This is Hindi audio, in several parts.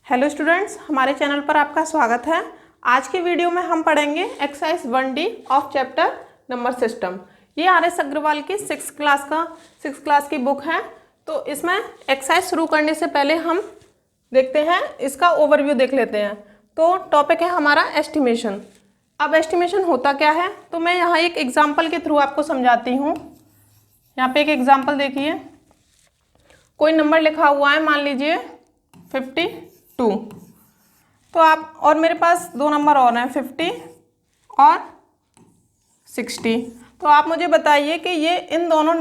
हेलो स्टूडेंट्स, हमारे चैनल पर आपका स्वागत है। आज की वीडियो में हम पढ़ेंगे exercise 1D of chapter number system. ये आर.एस. अग्रवाल की 6th क्लास की बुक है। तो इसमें एक्सरसाइज शुरू करने से पहले हम देखते हैं, इसका ओवरव्यू देख लेते हैं। तो टॉपिक है हमारा एस्टिमेशन। अब एस्टिमेशन होता क्या है, तो मैं यहाँ एक एग्जाम्पल के थ्रू आपको समझाती हूँ। यहाँ पे एक एग्जाम्पल देखिए, कोई नंबर लिखा हुआ है, मान लीजिए 52। तो आप, और मेरे पास दो नंबर और हैं 50 और 60। तो आप मुझे बताइए कि ये इन दोनों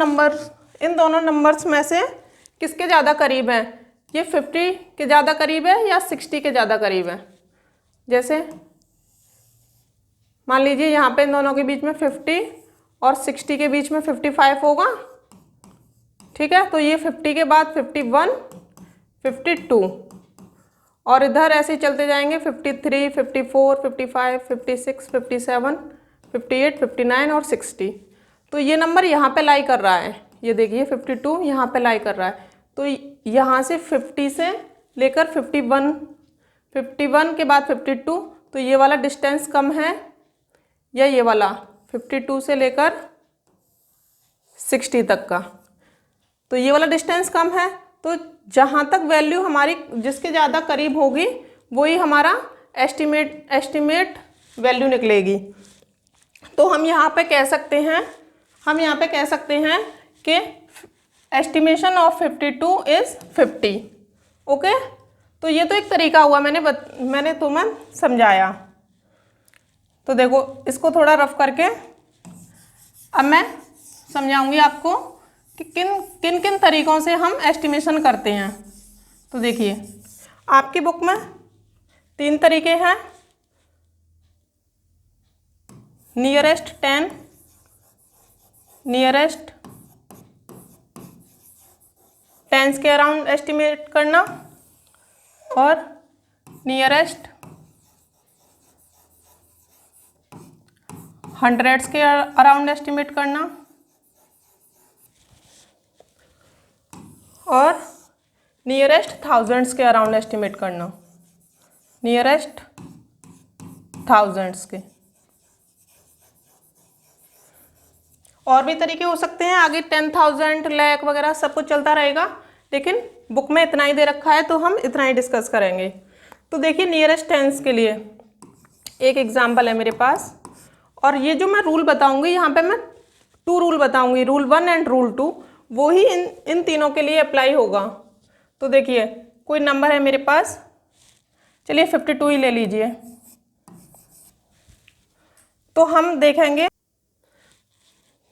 नंबर्स में से किसके ज़्यादा करीब है। ये 50 के ज़्यादा करीब है या 60 के ज़्यादा करीब है। जैसे मान लीजिए यहाँ पे इन दोनों के बीच में 50 और 60 के बीच में 55 होगा, ठीक है। तो ये 50 के बाद 51, 52 और इधर ऐसे ही चलते जाएंगे 53, 54, 55, 56, 57, 58, 59 और 60। तो ये नंबर यहाँ पे लाई कर रहा है। ये देखिए 52 यहाँ पे लाई कर रहा है। तो यहाँ से 50 से लेकर 51 के बाद 52, तो ये वाला डिस्टेंस कम है या ये वाला 52 से लेकर 60 तक का। तो ये वाला डिस्टेंस कम है। तो जहाँ तक वैल्यू हमारी जिसके ज़्यादा करीब होगी वही हमारा एस्टिमेट वैल्यू निकलेगी। तो हम यहाँ पे कह सकते हैं कि एस्टिमेशन ऑफ 52 इज़ 50। ओके, तो ये तो एक तरीका हुआ, मैंने तुम्हें समझाया। तो देखो, इसको थोड़ा रफ करके अब मैं समझाऊंगी आपको कि किन किन तरीकों से हम एस्टिमेशन करते हैं। तो देखिए, आपकी बुक में 3 तरीके हैं। नियरेस्ट 10, नियरेस्ट 10s के अराउंड एस्टिमेट करना और नियरेस्ट 100s के अराउंड एस्टिमेट करना और नियरेस्ट 1000s के अराउंड एस्टिमेट करना। नियरेस्ट 1000s के। और भी तरीके हो सकते हैं, आगे 10,000, लाख वगैरह सब कुछ चलता रहेगा, लेकिन बुक में इतना ही दे रखा है तो हम इतना ही डिस्कस करेंगे। तो देखिए, नियरेस्ट 10s के लिए एक एग्जाम्पल है मेरे पास, और ये जो मैं रूल बताऊंगी यहाँ पे मैं 2 रूल बताऊंगी, रूल 1 एंड रूल 2, वो ही इन तीनों के लिए अप्लाई होगा। तो देखिए, कोई नंबर है मेरे पास, चलिए 52 ही ले लीजिए। तो हम देखेंगे,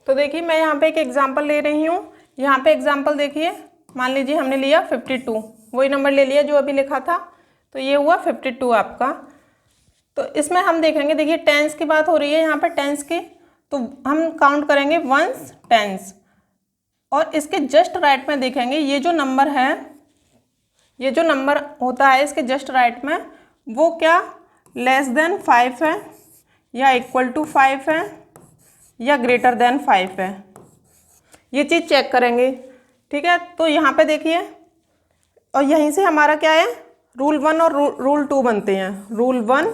तो देखिए मैं यहाँ पे एक एग्जांपल ले रही हूँ। यहाँ पे एग्जांपल देखिए, मान लीजिए हमने लिया 52, वही नंबर ले लिया जो अभी लिखा था। तो ये हुआ 52 आपका। तो इसमें हम देखेंगे, देखिए 10s की बात हो रही है यहाँ पे, 10s की, तो हम काउंट करेंगे 1s 10s। और इसके जस्ट राइट में देखेंगे, ये जो नंबर है, ये जो नंबर होता है इसके जस्ट राइट में, वो क्या लेस देन 5 है या इक्वल टू 5 है या ग्रेटर देन 5 है। ये चीज़ चेक करेंगे, ठीक है। तो यहाँ पे देखिए, और यहीं से हमारा क्या है, रूल 1 और रूल 2 बनते हैं। रूल 1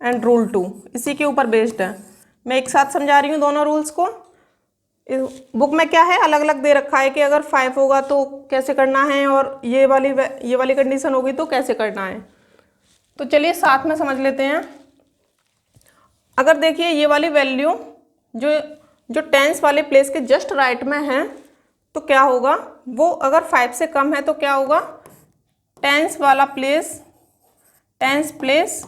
एंड रूल 2 इसी के ऊपर बेस्ड है। मैं एक साथ समझा रही हूँ दोनों रूल्स को। बुक में क्या है, अलग अलग दे रखा है कि अगर 5 होगा तो कैसे करना है, और ये वाली कंडीशन होगी तो कैसे करना है। तो चलिए साथ में समझ लेते हैं। अगर देखिए ये वाली वैल्यू जो 10s वाले प्लेस के जस्ट राइट में है, तो क्या होगा, वो अगर 5 से कम है तो क्या होगा, 10s वाला place, 10s place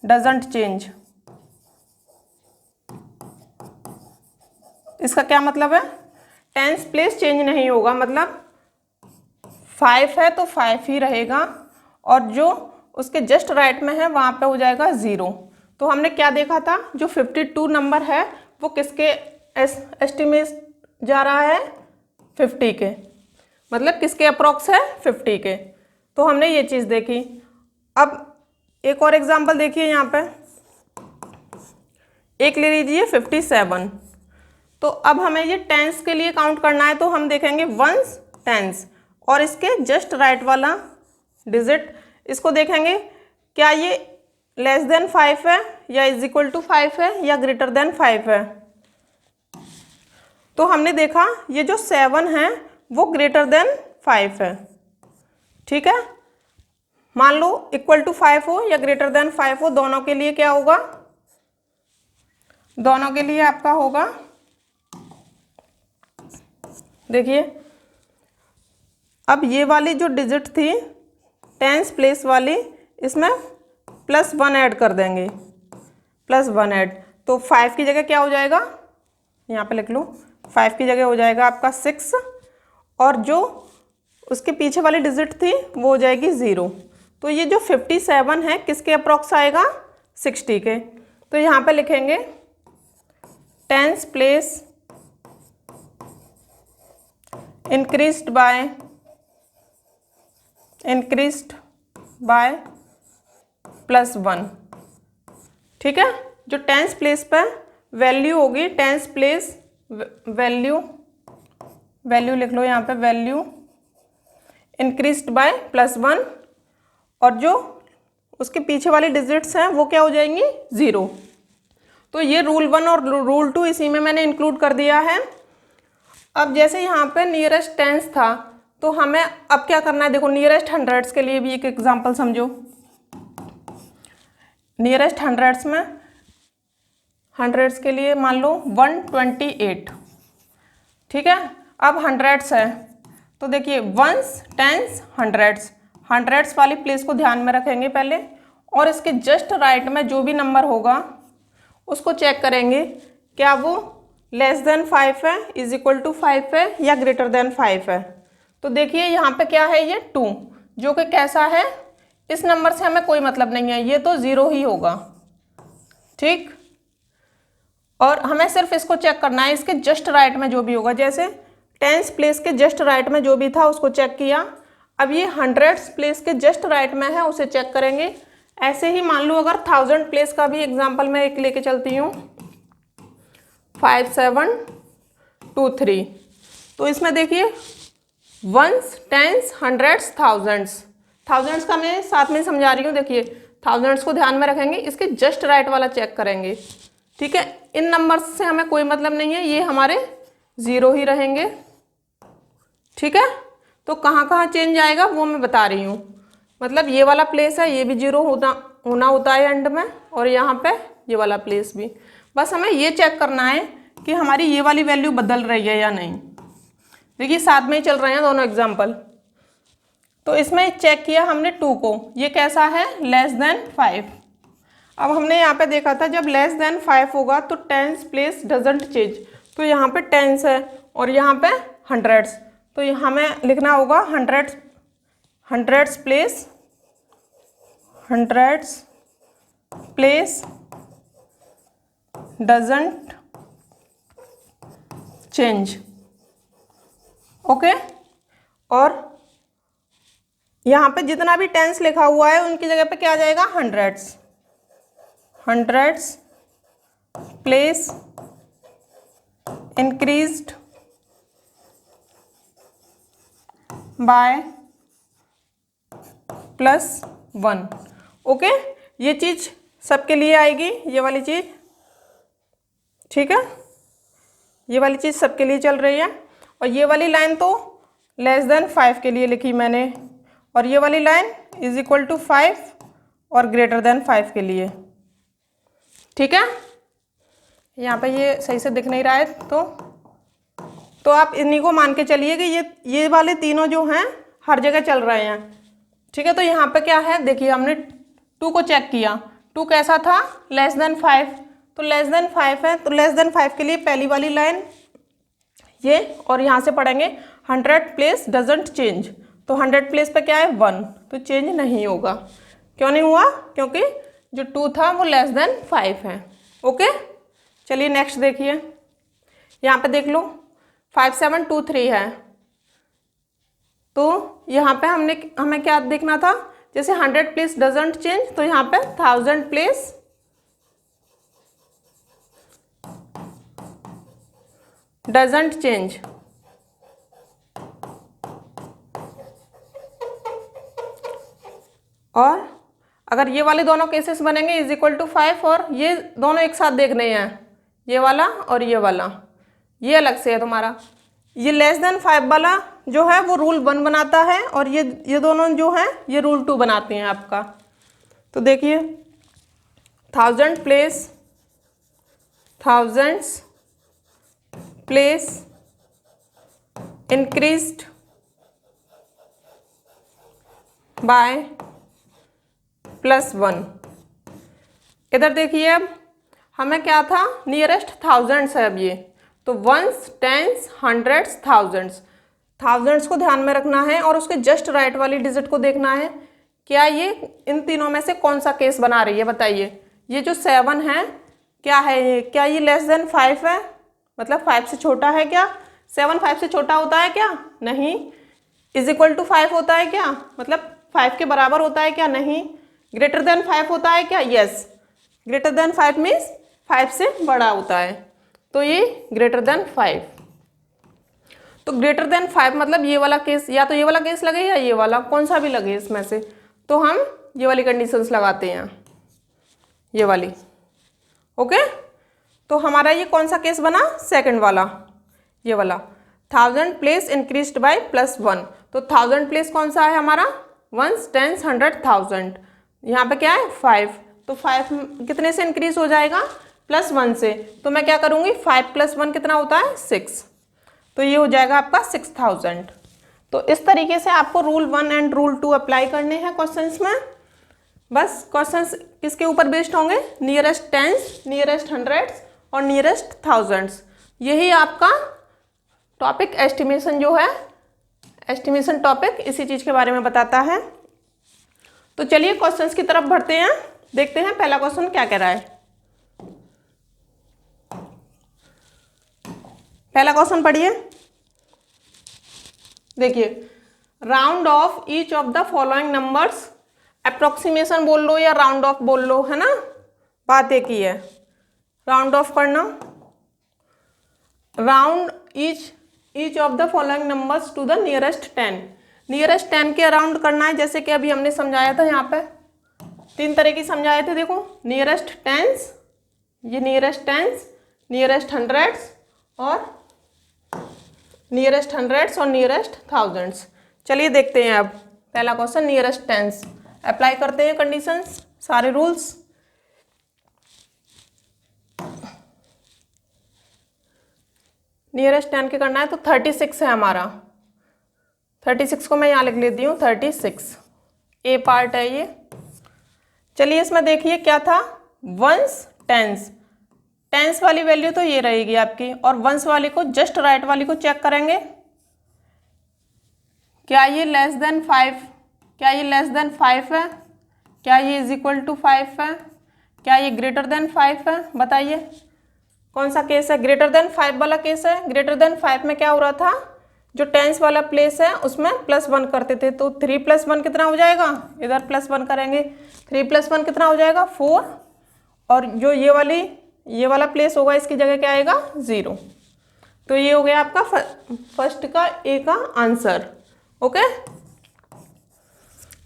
doesn't change. इसका क्या मतलब है, 10s प्लेस चेंज नहीं होगा, मतलब 5 है तो 5 ही रहेगा, और जो उसके जस्ट राइट में है वहाँ पे हो जाएगा 0। तो हमने क्या देखा था, जो 52 नंबर है वो किसके एस्टिमेट जा रहा है, 50 के, मतलब किसके अप्रॉक्स है, 50 के। तो हमने ये चीज़ देखी। अब एक और एग्जांपल देखिए, यहाँ पे एक ले लीजिए 57। तो अब हमें ये 10s के लिए काउंट करना है, तो हम देखेंगे 1s 10s और इसके जस्ट राइट वाला डिजिट इसको देखेंगे क्या ये लेस देन 5 है या इज इक्वल टू 5 है या ग्रेटर देन 5 है। तो हमने देखा ये जो 7 है वो ग्रेटर देन 5 है। ठीक है, मान लो इक्वल टू 5 हो या ग्रेटर देन 5 हो, दोनों के लिए क्या होगा, दोनों के लिए आपका होगा, देखिए अब ये वाली जो डिजिट थी टेंस प्लेस वाली, इसमें +1 ऐड कर देंगे, +1 ऐड, तो 5 की जगह क्या हो जाएगा, यहाँ पे लिख लो, 5 की जगह हो जाएगा आपका 6, और जो उसके पीछे वाली डिजिट थी वो हो जाएगी 0। तो ये जो 57 है किसके अप्रॉक्स आएगा, 60 के। तो यहाँ पे लिखेंगे टेंस प्लेस इंक्रीज्ड बाय +1। ठीक है, जो टेंस प्लेस पर वैल्यू होगी, टेंस प्लेस वैल्यू लिख लो यहाँ पे, वैल्यू इंक्रीज्ड बाय +1, और जो उसके पीछे वाली डिजिट्स हैं वो क्या हो जाएंगी, 0। तो ये रूल 1 और रूल 2 इसी में मैंने इंक्लूड कर दिया है। अब जैसे यहाँ पे नियरेस्ट टेंस था तो हमें अब क्या करना है, देखो नियरेस्ट हंड्रेड्स के लिए भी एक एग्जांपल समझो। नियरेस्ट हंड्रेड्स में, हंड्रेड्स के लिए मान लो 128। ठीक है, अब हंड्रेड्स है तो देखिए वंस, टेंस, हंड्रेड्स, हंड्रेड्स वाली प्लेस को ध्यान में रखेंगे पहले, और इसके जस्ट राइट में जो भी नंबर होगा उसको चेक करेंगे क्या वो लेस देन 5 है, इज इक्वल टू 5 है या ग्रेटर देन 5 है। तो देखिए यहाँ पे क्या है, ये 2, जो कि कैसा है, इस नंबर से हमें कोई मतलब नहीं है, ये तो 0 ही होगा। ठीक, और हमें सिर्फ इसको चेक करना है, इसके जस्ट राइट में जो भी होगा, जैसे टेंस प्लेस के जस्ट राइट में जो भी था उसको चेक किया, अब ये हंड्रेड्स प्लेस के जस्ट राइट में है उसे चेक करेंगे। ऐसे ही मान लो अगर 1000 प्लेस का भी एग्जाम्पल मैं एक लेके चलती हूँ, 5 7 2 3, तो इसमें देखिए वंस, टेंस, हंड्रेड्स, थाउजेंड्स का मैं साथ में समझा रही हूँ, देखिए थाउजेंड्स को ध्यान में रखेंगे, इसके जस्ट राइट वाला चेक करेंगे। ठीक है, इन नंबर्स से हमें कोई मतलब नहीं है, ये हमारे 0 ही रहेंगे। ठीक है, तो कहाँ कहाँ चेंज आएगा वो मैं बता रही हूँ, मतलब ये वाला प्लेस है ये भी 0 होना होता है एंड में, और यहाँ पे ये वाला प्लेस भी। बस हमें ये चेक करना है कि हमारी ये वाली वैल्यू बदल रही है या नहीं। देखिए साथ में ही चल रहे हैं दोनों एग्जाम्पल। तो इसमें चेक किया हमने 2 को, ये कैसा है, लेस देन 5। अब हमने यहाँ पे देखा था जब लेस देन 5 होगा तो टेंस प्लेस डजंट चेंज, तो यहाँ पे टेंस है और यहाँ पे हंड्रेड्स, तो यहाँ हमें लिखना होगा hundreds place doesn't change. Okay, और यहाँ पे जितना भी टेंस लिखा हुआ है उनकी जगह पे क्या आ जाएगा, hundreds place increased by +1। Okay, ये चीज़ सबके लिए आएगी, ये वाली चीज़। ठीक है, ये वाली चीज़ सबके लिए चल रही है, और ये वाली लाइन तो लेस देन 5 के लिए लिखी मैंने, और ये वाली लाइन इज इक्वल टू 5 और ग्रेटर देन 5 के लिए। ठीक है, यहाँ पे ये सही से दिख नहीं रहा है तो आप इन्हीं को मान के चलिए कि ये वाले तीनों जो हैं हर जगह चल रहे हैं। ठीक है, तो यहाँ पे क्या है, देखिए हमने 2 को चेक किया, 2 कैसा था, लेस देन 5, तो लेस देन 5 है, तो लेस देन 5 के लिए पहली वाली लाइन ये, और यहाँ से पढ़ेंगे 100 प्लेस डजंट चेंज, तो 100 प्लेस पे क्या है, 1, तो चेंज नहीं होगा। क्यों नहीं हुआ, क्योंकि जो 2 था वो लेस देन 5 है। ओके, चलिए नेक्स्ट देखिए, यहाँ पे देख लो 5 7 2 3 है, तो यहाँ पे हमें क्या देखना था, जैसे 100 प्लेस डजंट चेंज, तो यहाँ पे 1000 प्लेस डजंट चेंज। और अगर ये वाले दोनों केसेस बनेंगे इज इक्वल टू 5 और ये दोनों एक साथ देखने हैं, ये वाला और ये वाला, ये अलग से है तुम्हारा। ये लेस देन 5 वाला जो है वो रूल 1 बनाता है और ये दोनों जो हैं ये रूल 2 बनाते हैं आपका। तो देखिए थाउजेंड्स प्लेस इंक्रीज्ड बाय +1। इधर देखिए अब हमें क्या था, नियरेस्ट थाउजेंड्स है अब ये, तो वंस, टेंस, हंड्रेड्स, थाउजेंड्स को ध्यान में रखना है और उसके जस्ट राइट वाली डिजिट को देखना है क्या ये इन तीनों में से कौन सा केस बना रही है। बताइए ये जो 7 है क्या है ये, क्या ये लेस देन 5 है, मतलब 5 से छोटा है क्या? 7 5 से छोटा होता है क्या? नहीं। इज इक्वल टू 5 होता है क्या, मतलब 5 के बराबर होता है क्या? नहीं। ग्रेटर देन 5 होता है क्या? यस। ग्रेटर देन 5 मीन्स 5 से बड़ा होता है, तो ये ग्रेटर देन 5। तो ग्रेटर देन 5 मतलब ये वाला केस, या तो ये वाला केस लगे या ये वाला, कौन सा भी लगे इसमें से, तो हम ये वाली कंडीशंस लगाते हैं, ये वाली। ओके, तो हमारा ये कौन सा केस बना? सेकंड वाला, ये वाला। 1000 प्लेस इंक्रीज्ड बाय +1, तो 1000 प्लेस कौन सा है हमारा? Ones, tens, 100, 1000। यहाँ पे क्या है? 5, तो 5 कितने से इंक्रीज हो जाएगा? +1 से। तो मैं क्या करूँगी, 5 + 1 कितना होता है? 6, तो ये हो जाएगा आपका 6000। तो इस तरीके से आपको रूल 1 एंड रूल 2 अप्लाई करने हैं क्वेश्चंस में। बस क्वेश्चंस किसके ऊपर बेस्ड होंगे? नियरेस्ट टेंस, नियरेस्ट हंड्रेड्स और नियरेस्ट थाउजेंड्स। यही आपका टॉपिक एस्टिमेशन जो है, एस्टिमेशन टॉपिक इसी चीज़ के बारे में बताता है। तो चलिए क्वेश्चंस की तरफ बढ़ते हैं, देखते हैं पहला क्वेश्चन क्या कह रहा है। पहला क्वेश्चन पढ़िए, देखिए, round of each of the following numbers, approximation बोल लो या राउंड ऑफ बोल लो, है ना, बात एक ही है। राउंड ऑफ करना, round each of the following numbers to the nearest 10, nearest 10 के अराउंड करना है। जैसे कि अभी हमने समझाया था, यहाँ पे 3 तरह की समझाए थे, देखो, नियरेस्ट टेंस, ये नियरेस्ट टेंस, नियरेस्ट हंड्रेड्स और नियरेस्ट हंड्रेड्स और नियरेस्ट थाउजेंड्स। चलिए देखते हैं अब पहला क्वेश्चन, नियरेस्ट टेंस। अप्लाई करते हैं कंडीशंस, सारे रूल्स। नियरेस्ट 10 के करना है, तो 36 है हमारा। 36 को मैं यहाँ लिख लेती हूँ, 36 ए पार्ट है ये। चलिए इसमें देखिए क्या था, वंस, टेंस, टेंस वाली वैल्यू तो ये रहेगी आपकी, और वंस वाली को, जस्ट राइट वाली को चेक करेंगे, क्या ये लेस देन 5, क्या ये लेस देन 5 है, क्या ये इज इक्वल टू 5 है, क्या ये ग्रेटर देन 5 है? बताइए कौन सा केस है? ग्रेटर देन 5 वाला केस है। ग्रेटर देन 5 में क्या हो रहा था, जो टेंस वाला प्लेस है उसमें +1 करते थे, तो 3 + 1 कितना हो जाएगा? इधर +1 करेंगे, 3 + 1 कितना हो जाएगा? 4, और जो ये वाला प्लेस होगा इसकी जगह क्या आएगा? 0। तो ये हो गया आपका फर्स्ट का ए का आंसर। ओके,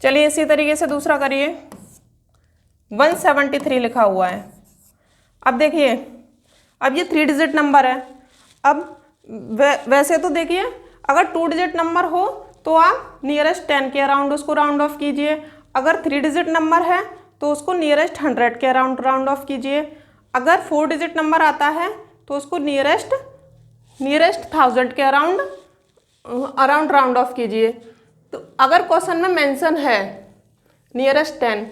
चलिए इसी तरीके से दूसरा करिए। 173 लिखा हुआ है। अब देखिए, अब ये 3 डिजिट नंबर है। अब वैसे तो देखिए, अगर 2 डिजिट नंबर हो तो आप नियरेस्ट 10 के अराउंड उसको राउंड ऑफ कीजिए। अगर 3 डिजिट नंबर है तो उसको नियरेस्ट 100 के अराउंड राउंड ऑफ कीजिए। अगर 4 डिजिट नंबर आता है तो उसको नियरेस्ट 1000 के अराउंड राउंड ऑफ कीजिए। तो अगर क्वेश्चन में मेंशन है नियरेस्ट 10,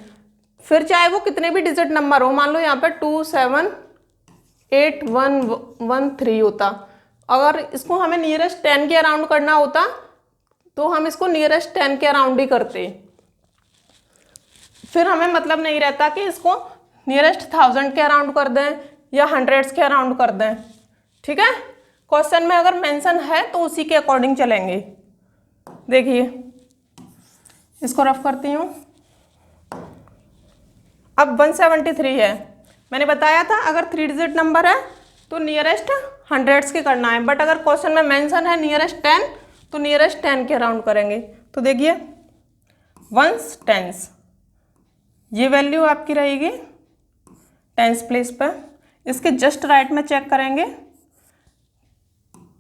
फिर चाहे वो कितने भी डिजिट नंबर हो, मान लो यहाँ पे 2781113 होता, अगर इसको हमें नियरेस्ट 10 के अराउंड करना होता तो हम इसको नियरेस्ट 10 के अराउंड ही करते, फिर हमें मतलब नहीं रहता कि इसको नियरेस्ट 1000 के अराउंड कर दें या हंड्रेड्स के अराउंड कर दें। ठीक है, क्वेश्चन में अगर मेंशन है तो उसी के अकॉर्डिंग चलेंगे। देखिए इसको रफ करती हूँ। अब 173 है, मैंने बताया था अगर 3 डिजिट नंबर है तो नियरेस्ट हंड्रेड्स के करना है, बट अगर क्वेश्चन में मेंशन है नियरेस्ट 10 तो नियरेस्ट 10 के अराउंड करेंगे। तो देखिए वंस टेंस, ये वैल्यू आपकी रहेगी टेंस प्लेस पर। इसके जस्ट राइट में चेक करेंगे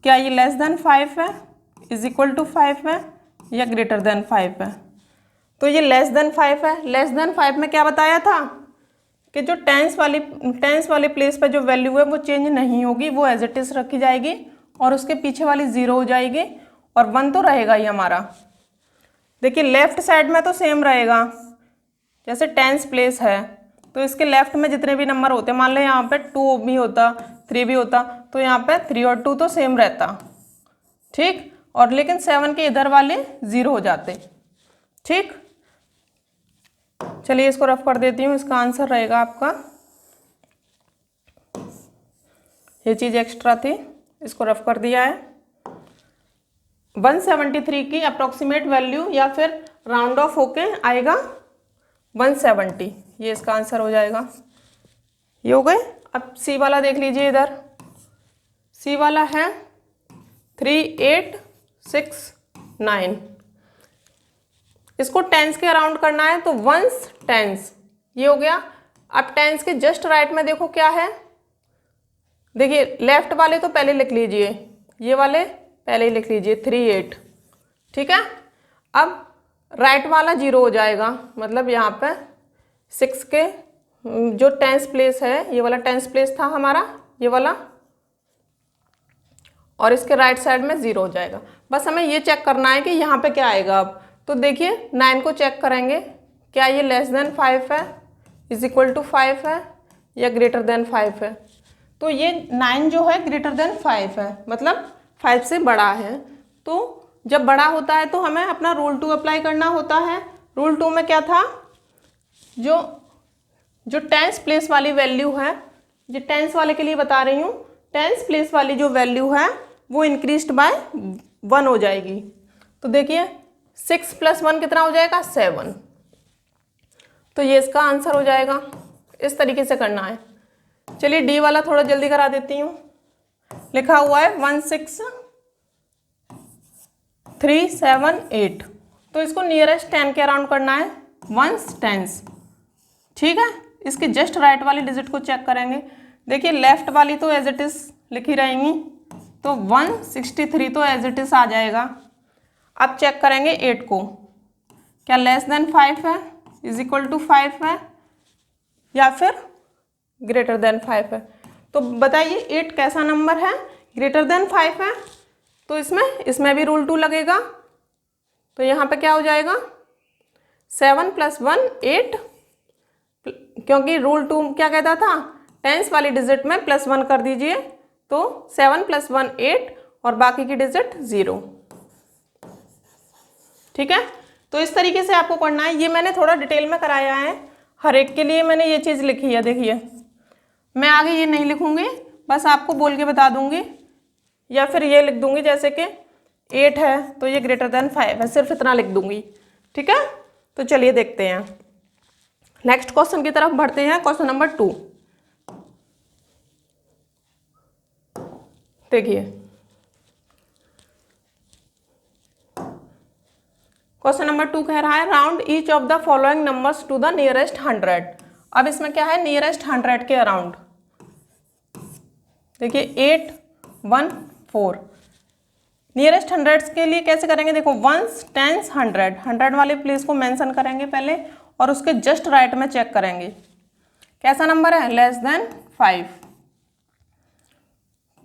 क्या ये लेस देन 5 है, इज इक्वल टू 5 है या ग्रेटर देन 5 है। तो ये लेस देन 5 है। लेस देन 5 में क्या बताया था कि जो टेंस वाली प्लेस पर जो वैल्यू है वो चेंज नहीं होगी, वो एज इट इज रखी जाएगी और उसके पीछे वाली 0 हो जाएगी और 1 तो रहेगा ही हमारा। देखिए लेफ्ट साइड में तो सेम रहेगा, जैसे टेंस प्लेस है तो इसके लेफ्ट में जितने भी नंबर होते हैं, मान लो यहाँ पे 2 भी होता, 3 भी होता, तो यहाँ पे 3 और 2 तो सेम रहता, ठीक। और लेकिन 7 के इधर वाले 0 हो जाते, ठीक। चलिए इसको रफ कर देती हूँ। इसका आंसर रहेगा आपका, ये चीज़ एक्स्ट्रा थी, इसको रफ कर दिया है। 173 की अप्रोक्सीमेट वैल्यू या फिर राउंड ऑफ होके आएगा 170, ये इसका आंसर हो जाएगा। ये हो गए। अब सी वाला देख लीजिए, इधर सी वाला है 3869। इसको टेंस के अराउंड करना है तो वंस टेंस, ये हो गया। अब टेंस के जस्ट राइट में देखो क्या है, देखिए लेफ्ट वाले तो पहले लिख लीजिए, ये वाले पहले ही लिख लीजिए 38, ठीक है। अब राइट वाला 0 हो जाएगा, मतलब यहाँ पे 6 के जो टेंस प्लेस है, ये वाला टेंस प्लेस था हमारा, ये वाला, और इसके राइट साइड में 0 हो जाएगा। बस हमें ये चेक करना है कि यहाँ पे क्या आएगा। अब तो देखिए 9 को चेक करेंगे, क्या ये लेस देन 5 है, इज इक्वल टू 5 है या ग्रेटर देन 5 है। तो ये 9 जो है ग्रेटर देन 5 है, मतलब 5 से बड़ा है। तो जब बड़ा होता है तो हमें अपना रूल 2 अप्लाई करना होता है। रूल 2 में क्या था, जो टेंस प्लेस वाली वैल्यू है, ये टेंस वाले के लिए बता रही हूँ, टेंस प्लेस वाली जो वैल्यू है वो इंक्रीज्ड बाय 1 हो जाएगी। तो देखिए 6 + 1 कितना हो जाएगा, 7। तो ये इसका आंसर हो जाएगा। इस तरीके से करना है। चलिए डी वाला थोड़ा जल्दी करा देती हूँ। लिखा हुआ है 16378, तो इसको नियरेस्ट 10 के अराउंड करना है, वंस टेंस, ठीक है। इसके जस्ट राइट वाली डिजिट को चेक करेंगे। देखिए लेफ्ट वाली तो एज इट इज लिखी रहेंगी, तो 163 तो एज इट इज आ जाएगा। अब चेक करेंगे 8 को, क्या लेस देन 5 है, इज इक्वल टू 5 है या फिर ग्रेटर देन 5 है। तो बताइए 8 कैसा नंबर है, ग्रेटर देन 5 है, तो इसमें भी रूल 2 लगेगा। तो यहाँ पे क्या हो जाएगा, 7 + 1 8, क्योंकि रूल 2 क्या कहता था, टेंस वाली डिजिट में +1 कर दीजिए, तो 7 + 1 8 और बाकी की डिजिट 0, ठीक है। तो इस तरीके से आपको करना है। ये मैंने थोड़ा डिटेल में कराया है, हर एक के लिए मैंने ये चीज़ लिखी है। देखिए मैं आगे ये नहीं लिखूंगी, बस आपको बोल के बता दूंगी, या फिर ये लिख दूंगी जैसे कि 8 है तो ये ग्रेटर देन 5 है, सिर्फ इतना लिख दूंगी, ठीक है। तो चलिए देखते हैं, नेक्स्ट क्वेश्चन की तरफ बढ़ते हैं। क्वेश्चन नंबर 2 देखिए, क्वेश्चन नंबर 2 कह रहा है round each of the following numbers to the nearest 100। अब इसमें क्या है, नियरेस्ट 100 के अराउंड। देखिए 8 1 4, नियरेस्ट 100 के लिए कैसे करेंगे, देखो वंस टेंस 100 वाले प्लेस को मेंशन करेंगे पहले और उसके जस्ट राइट में चेक करेंगे कैसा नंबर है, लेस देन 5।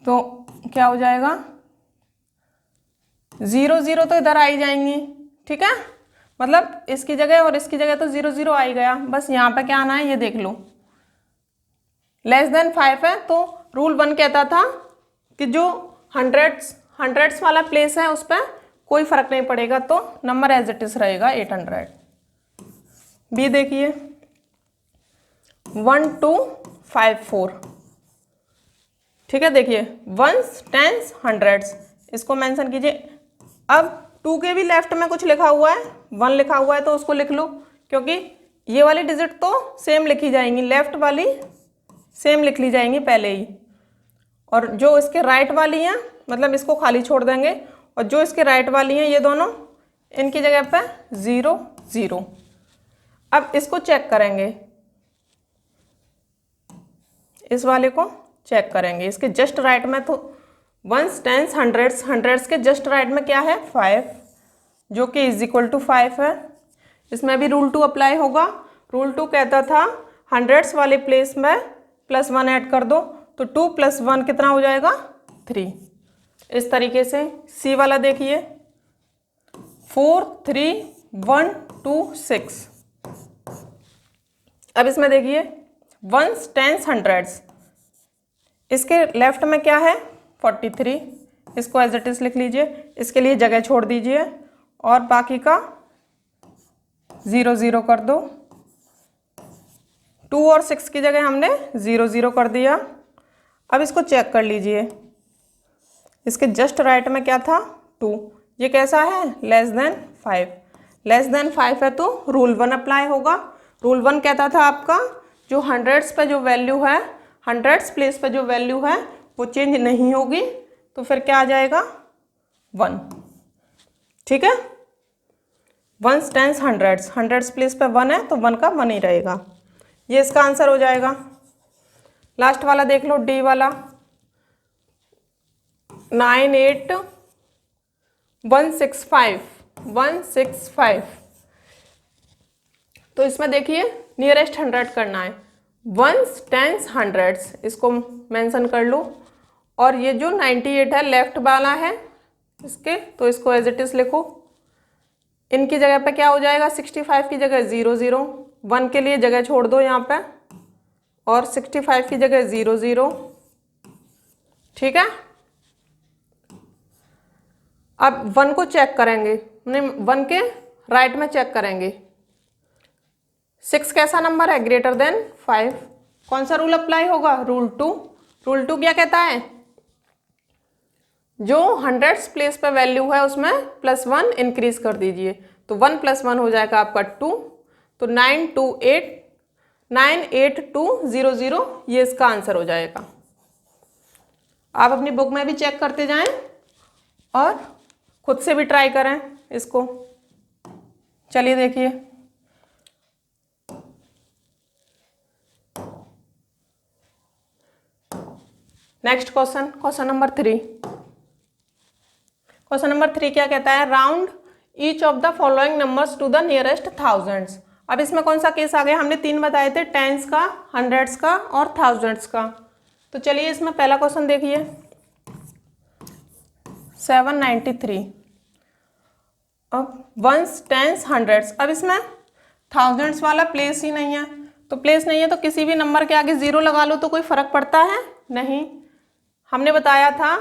तो क्या हो जाएगा, 0 0 तो इधर आई जाएंगी, ठीक है, मतलब इसकी जगह और इसकी जगह तो 0 0 आ ही गया। बस यहाँ पे क्या आना है ये देख लो, लेस देन 5 है तो रूल 1 कहता था कि जो हंड्रेड्स वाला प्लेस है उस पर कोई फर्क नहीं पड़ेगा, तो नंबर एज इट इज रहेगा 800। बी देखिए 1 2 5 4, ठीक है। देखिए वंस टेंस 100, इसको मेंशन कीजिए। अब 2 के भी लेफ्ट में कुछ लिखा हुआ है, 1 लिखा हुआ है तो उसको लिख लो, क्योंकि ये वाली डिजिट तो सेम लिखी जाएंगी, लेफ्ट वाली सेम लिख ली जाएंगी पहले ही, और जो इसके राइट वाली हैं मतलब इसको खाली छोड़ देंगे, और जो इसके राइट वाली हैं ये दोनों, इनकी जगह पे 0 0। अब इसको चेक करेंगे, इस वाले को चेक करेंगे। इसके जस्ट राइट में तो वंस, टेंस, हंड्रेड्स, हंड्रेड्स के जस्ट राइट में क्या है 5, जो कि इज इक्वल टू 5 है। इसमें भी रूल 2 अप्लाई होगा। रूल 2 कहता था हंड्रेड्स वाले प्लेस में +1 ऐड कर दो, तो 2 + 1 कितना हो जाएगा 3। इस तरीके से सी वाला देखिए 4 3 1 2 6। अब इसमें देखिए वंस, टेंस, हंड्रेड्स, इसके लेफ्ट में क्या है 43, इसको एज इट इज लिख लीजिए, इसके लिए जगह छोड़ दीजिए और बाकी का 0 0 कर दो। 2 और 6 की जगह हमने 0 0 कर दिया। अब इसको चेक कर लीजिए, इसके जस्ट राइट में क्या था 2, ये कैसा है <5। <5 है तो रूल 1 अप्लाई होगा। रूल 1 कहता था आपका जो हंड्रेड्स पे जो वैल्यू है, हंड्रेड्स प्लेस पे जो वैल्यू है वो चेंज नहीं होगी, तो फिर क्या आ जाएगा 1। ठीक है, ones, tens, hundreds, hundreds place पे 1 है तो 1 का 1 ही रहेगा। ये इसका आंसर हो जाएगा। लास्ट वाला देख लो, डी वाला 9 8 165 165। तो इसमें देखिए नियरेस्ट 100 करना है, वंस, टेंस, हंड्रेड्स, इसको मेंशन कर लो। और ये जो 98 है लेफ्ट वाला है इसके, तो इसको एज इट इज लिखो। इनकी जगह पे क्या हो जाएगा 65 की जगह 0 0, 1 के लिए जगह छोड़ दो यहाँ पे, और 65 की जगह 0 0। ठीक है, अब 1 को चेक करेंगे, 1 के राइट में चेक करेंगे। 6 कैसा नंबर है ग्रेटर देन 5, कौन सा रूल अप्लाई होगा रूल 2। रूल 2 क्या कहता है, जो हंड्रेड्स प्लेस पे वैल्यू है उसमें +1 इंक्रीज कर दीजिए, तो 1 + 1 हो जाएगा आपका 2, तो 98200, ये इसका आंसर हो जाएगा। आप अपनी बुक में भी चेक करते जाएं और खुद से भी ट्राई करें इसको। चलिए देखिए, next question, question number 3। Question number 3 क्या कहता है, round each of the following numbers to the nearest thousands. अब इसमें कौन सा केस आ गया, हमने 3 बताए थे, टेंस का, हंड्रेड्स का और थाउजेंड्स का। तो चलिए इसमें पहला क्वेश्चन देखिए 793। अब वंस, टेंस, हंड्रेड्स, अब इसमें थाउजेंड्स वाला प्लेस ही नहीं है, तो प्लेस नहीं है तो किसी भी नंबर के आगे 0 लगा लो तो कोई फर्क पड़ता है नहीं। हमने बताया था,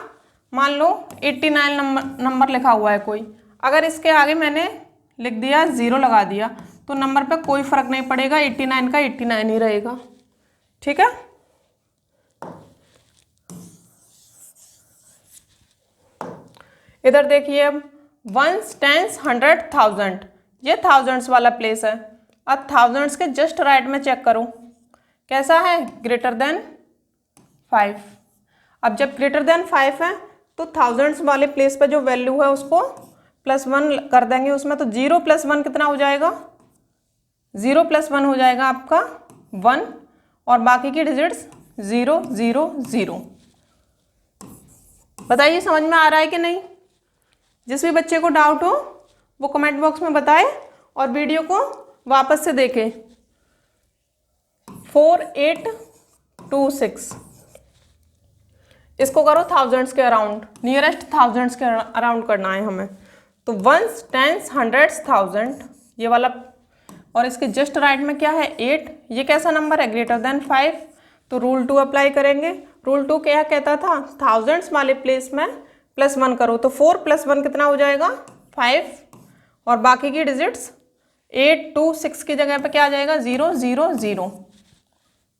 मान लो 89 नंबर लिखा हुआ है कोई, अगर इसके आगे मैंने लिख दिया 0 लगा दिया तो नंबर पे कोई फर्क नहीं पड़ेगा, 89 का 89 ही रहेगा। ठीक है, इधर देखिए अब वंस, टेंस, हंड्रेड, थाउजेंड, ये थाउजेंड्स वाला प्लेस है। अब थाउजेंड्स के जस्ट राइट में चेक करो, कैसा है ग्रेटर देन 5। अब जब ग्रेटर देन 5 है तो थाउजेंड्स वाले प्लेस पे जो वैल्यू है उसको +1 कर देंगे उसमें, तो 0 + 1 कितना हो जाएगा, 0 + 1 हो जाएगा आपका 1, और बाकी की डिजिट्स 0 0 0। बताइए समझ में आ रहा है कि नहीं। जिस भी बच्चे को डाउट हो वो कमेंट बॉक्स में बताए और वीडियो को वापस से देखें। 4826, इसको करो थाउजेंड्स के अराउंड, नियरेस्ट थाउजेंड्स के अराउंड करना है हमें। तो वंस, टेंस, हंड्रेड्स, थाउजेंड, ये वाला, और इसके जस्ट राइट में क्या है 8, ये कैसा नंबर है ग्रेटर देन 5, तो रूल 2 अप्लाई करेंगे। रूल 2 क्या कहता था, थाउजेंड्स वाले प्लेस में +1 करो, तो 4 + 1 कितना हो जाएगा 5, और बाकी की डिजिट्स 8 2 6 की जगह पे क्या आ जाएगा 0 0 0।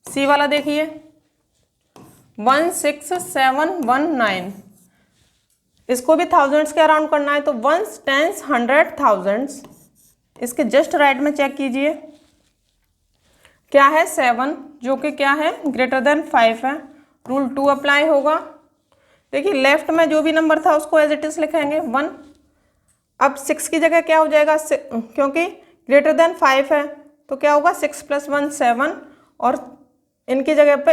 सी वाला देखिए 16719, इसको भी थाउजेंड्स के अराउंड करना है, तो वंस, टेंस, हंड्रेड, थाउजेंड्स, इसके जस्ट राइट में चेक कीजिए क्या है 7, जो कि क्या है ग्रेटर देन 5 है। रूल 2 अप्लाई होगा। देखिए लेफ्ट में जो भी नंबर था उसको एज इट इज लिखेंगे 1। अब 6 की जगह क्या हो जाएगा, क्योंकि ग्रेटर देन 5 है तो क्या होगा 6 + 1 7 और इनकी जगह पे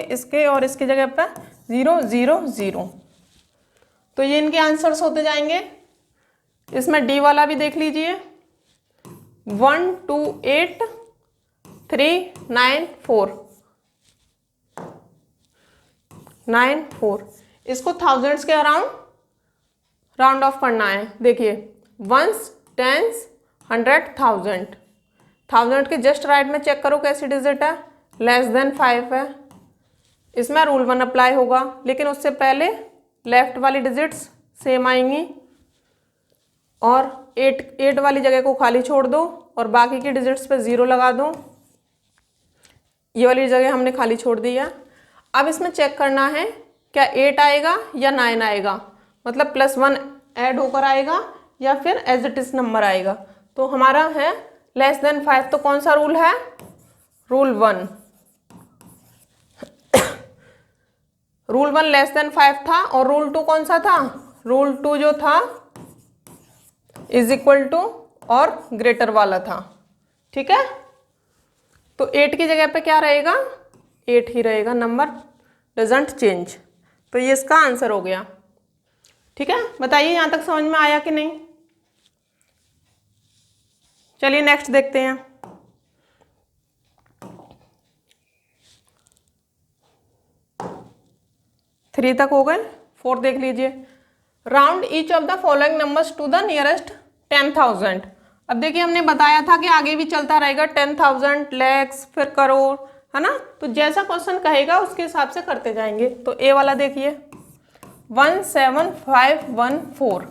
इसके और इसकी जगह पे 0 0 0। तो ये इनके आंसर्स होते जाएंगे। इसमें डी वाला भी देख लीजिए 1 2 8 3 9 4 9 4। इसको थाउजेंड्स के अराउंड राउंड ऑफ करना है। देखिए वंस, टेंस, 100, 1000। 1000 के जस्ट राइट में चेक करो कैसी डिजिट है, <5 है। इसमें रूल 1 अप्लाई होगा, लेकिन उससे पहले लेफ्ट वाली डिजिट्स सेम आएंगी और 8 वाली जगह को खाली छोड़ दो और बाकी की डिजिट्स पे 0 लगा दो। ये वाली जगह हमने खाली छोड़ दी है। अब इसमें चेक करना है क्या 8 आएगा या 9 आएगा, मतलब +1 ऐड होकर आएगा या फिर एज इट इज नंबर आएगा। तो हमारा है <5, तो कौन सा रूल है, रूल 1। रूल 1 <5 था और रूल 2 कौन सा था, रूल 2 जो था = और ग्रेटर वाला था। ठीक है, तो 8 की जगह पे क्या रहेगा, 8 ही रहेगा, नंबर डजंट चेंज। तो ये इसका आंसर हो गया। ठीक है, बताइए यहां तक समझ में आया कि नहीं। चलिए नेक्स्ट देखते हैं। थ्री तक हो गए, 4 देख लीजिए। Round each of the following numbers to the nearest 10,000। अब देखिए हमने बताया था कि आगे भी चलता रहेगा 10,000, लैक्स, फिर करोड़, है ना। तो जैसा क्वेश्चन कहेगा उसके हिसाब से करते जाएंगे। तो ए वाला देखिए 17514,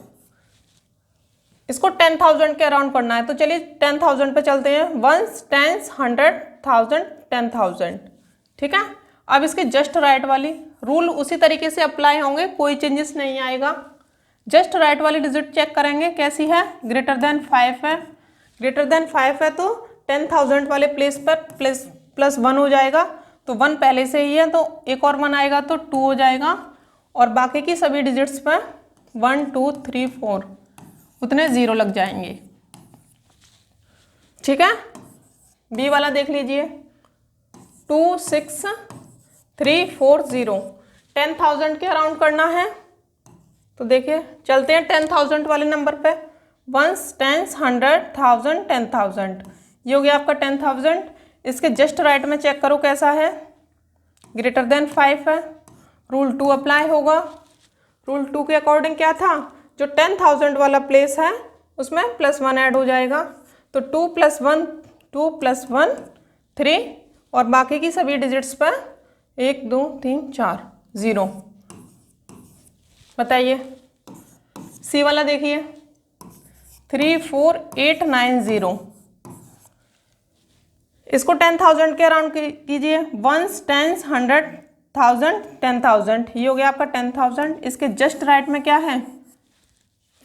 इसको 10,000 के अराउंड करना है। तो चलिए 10,000 पे चलते हैं, 1s, 10s, 100, 1000, 10,000। ठीक है, अब इसके जस्ट राइट वाली रूल उसी तरीके से अप्लाई होंगे, कोई चेंजेस नहीं आएगा। जस्ट राइट वाली डिजिट चेक करेंगे कैसी है, >5 है। >5 है तो 10,000 वाले प्लेस पर +1 हो जाएगा। तो 1 पहले से ही है, तो एक और 1 आएगा तो 2 हो जाएगा और बाकी की सभी डिजिट्स पर 1 2 3 4 उतने 0 लग जाएंगे। ठीक है, बी वाला देख लीजिए 2 6 3 4 0, 10,000 के अराउंड करना है। तो देखिए चलते हैं 10,000 वाले नंबर पे, 1s, 10s, 100, 1000, 10,000। ये हो गया आपका 10,000। इसके जस्ट राइट में चेक करो कैसा है, >5 है। रूल 2 अप्लाई होगा। रूल 2 के अकॉर्डिंग क्या था, जो 10,000 वाला प्लेस है उसमें +1 ऐड हो जाएगा। तो 2 + 1 3 और बाकी की सभी डिजिट्स पर 1 2 3 4 0। बताइए सी वाला देखिए 3 4 8 9 0, इसको 10,000 के अराउंड कीजिए, 1s, 10s, 100, 1000, 10,000। ये हो गया आपका 10,000। इसके जस्ट राइट में क्या है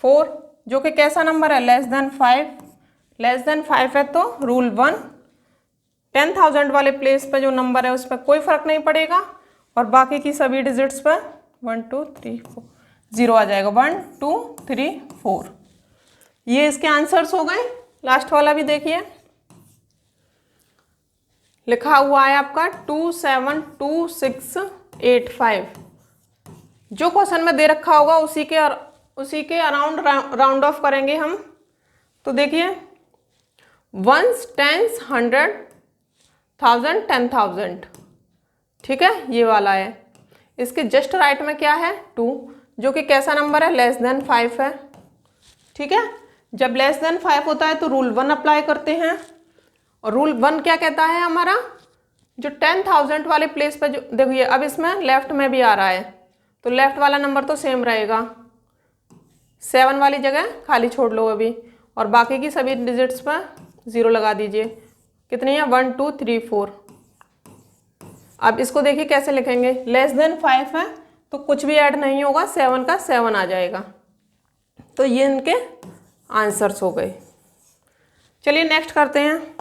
4, जो कि कैसा नंबर है, <5 है। तो रूल 1 10,000 वाले प्लेस पर जो नंबर है उस पर कोई फर्क नहीं पड़ेगा और बाकी की सभी डिजिट्स पर 1 2 3 4 0 आ जाएगा, 1 2 3 4। ये इसके आंसर्स हो गए। लास्ट वाला भी देखिए, लिखा हुआ है आपका 272685। जो क्वेश्चन में दे रखा होगा उसी के अराउंड राउंड ऑफ करेंगे हम। तो देखिए 1s, 10s, 100, 1000, 10,000। ठीक है, ये वाला है। इसके जस्ट राइट में क्या है 2, जो कि कैसा नंबर है, <5 है। ठीक है, जब <5 होता है तो रूल 1 अप्लाई करते हैं और रूल 1 क्या कहता है हमारा, जो 10,000 वाले प्लेस पर जो देखिए, अब इसमें लेफ्ट में भी आ रहा है तो लेफ्ट वाला नंबर तो सेम रहेगा, 7 वाली जगह खाली छोड़ लो अभी और बाकी की सभी डिजिट्स पर 0 लगा दीजिए। कितनी है, 1 2 3 4। अब इसको देखिए कैसे लिखेंगे, <5 है तो कुछ भी ऐड नहीं होगा, 7 का 7 आ जाएगा। तो ये इनके आंसर्स हो गए। चलिए नेक्स्ट करते हैं,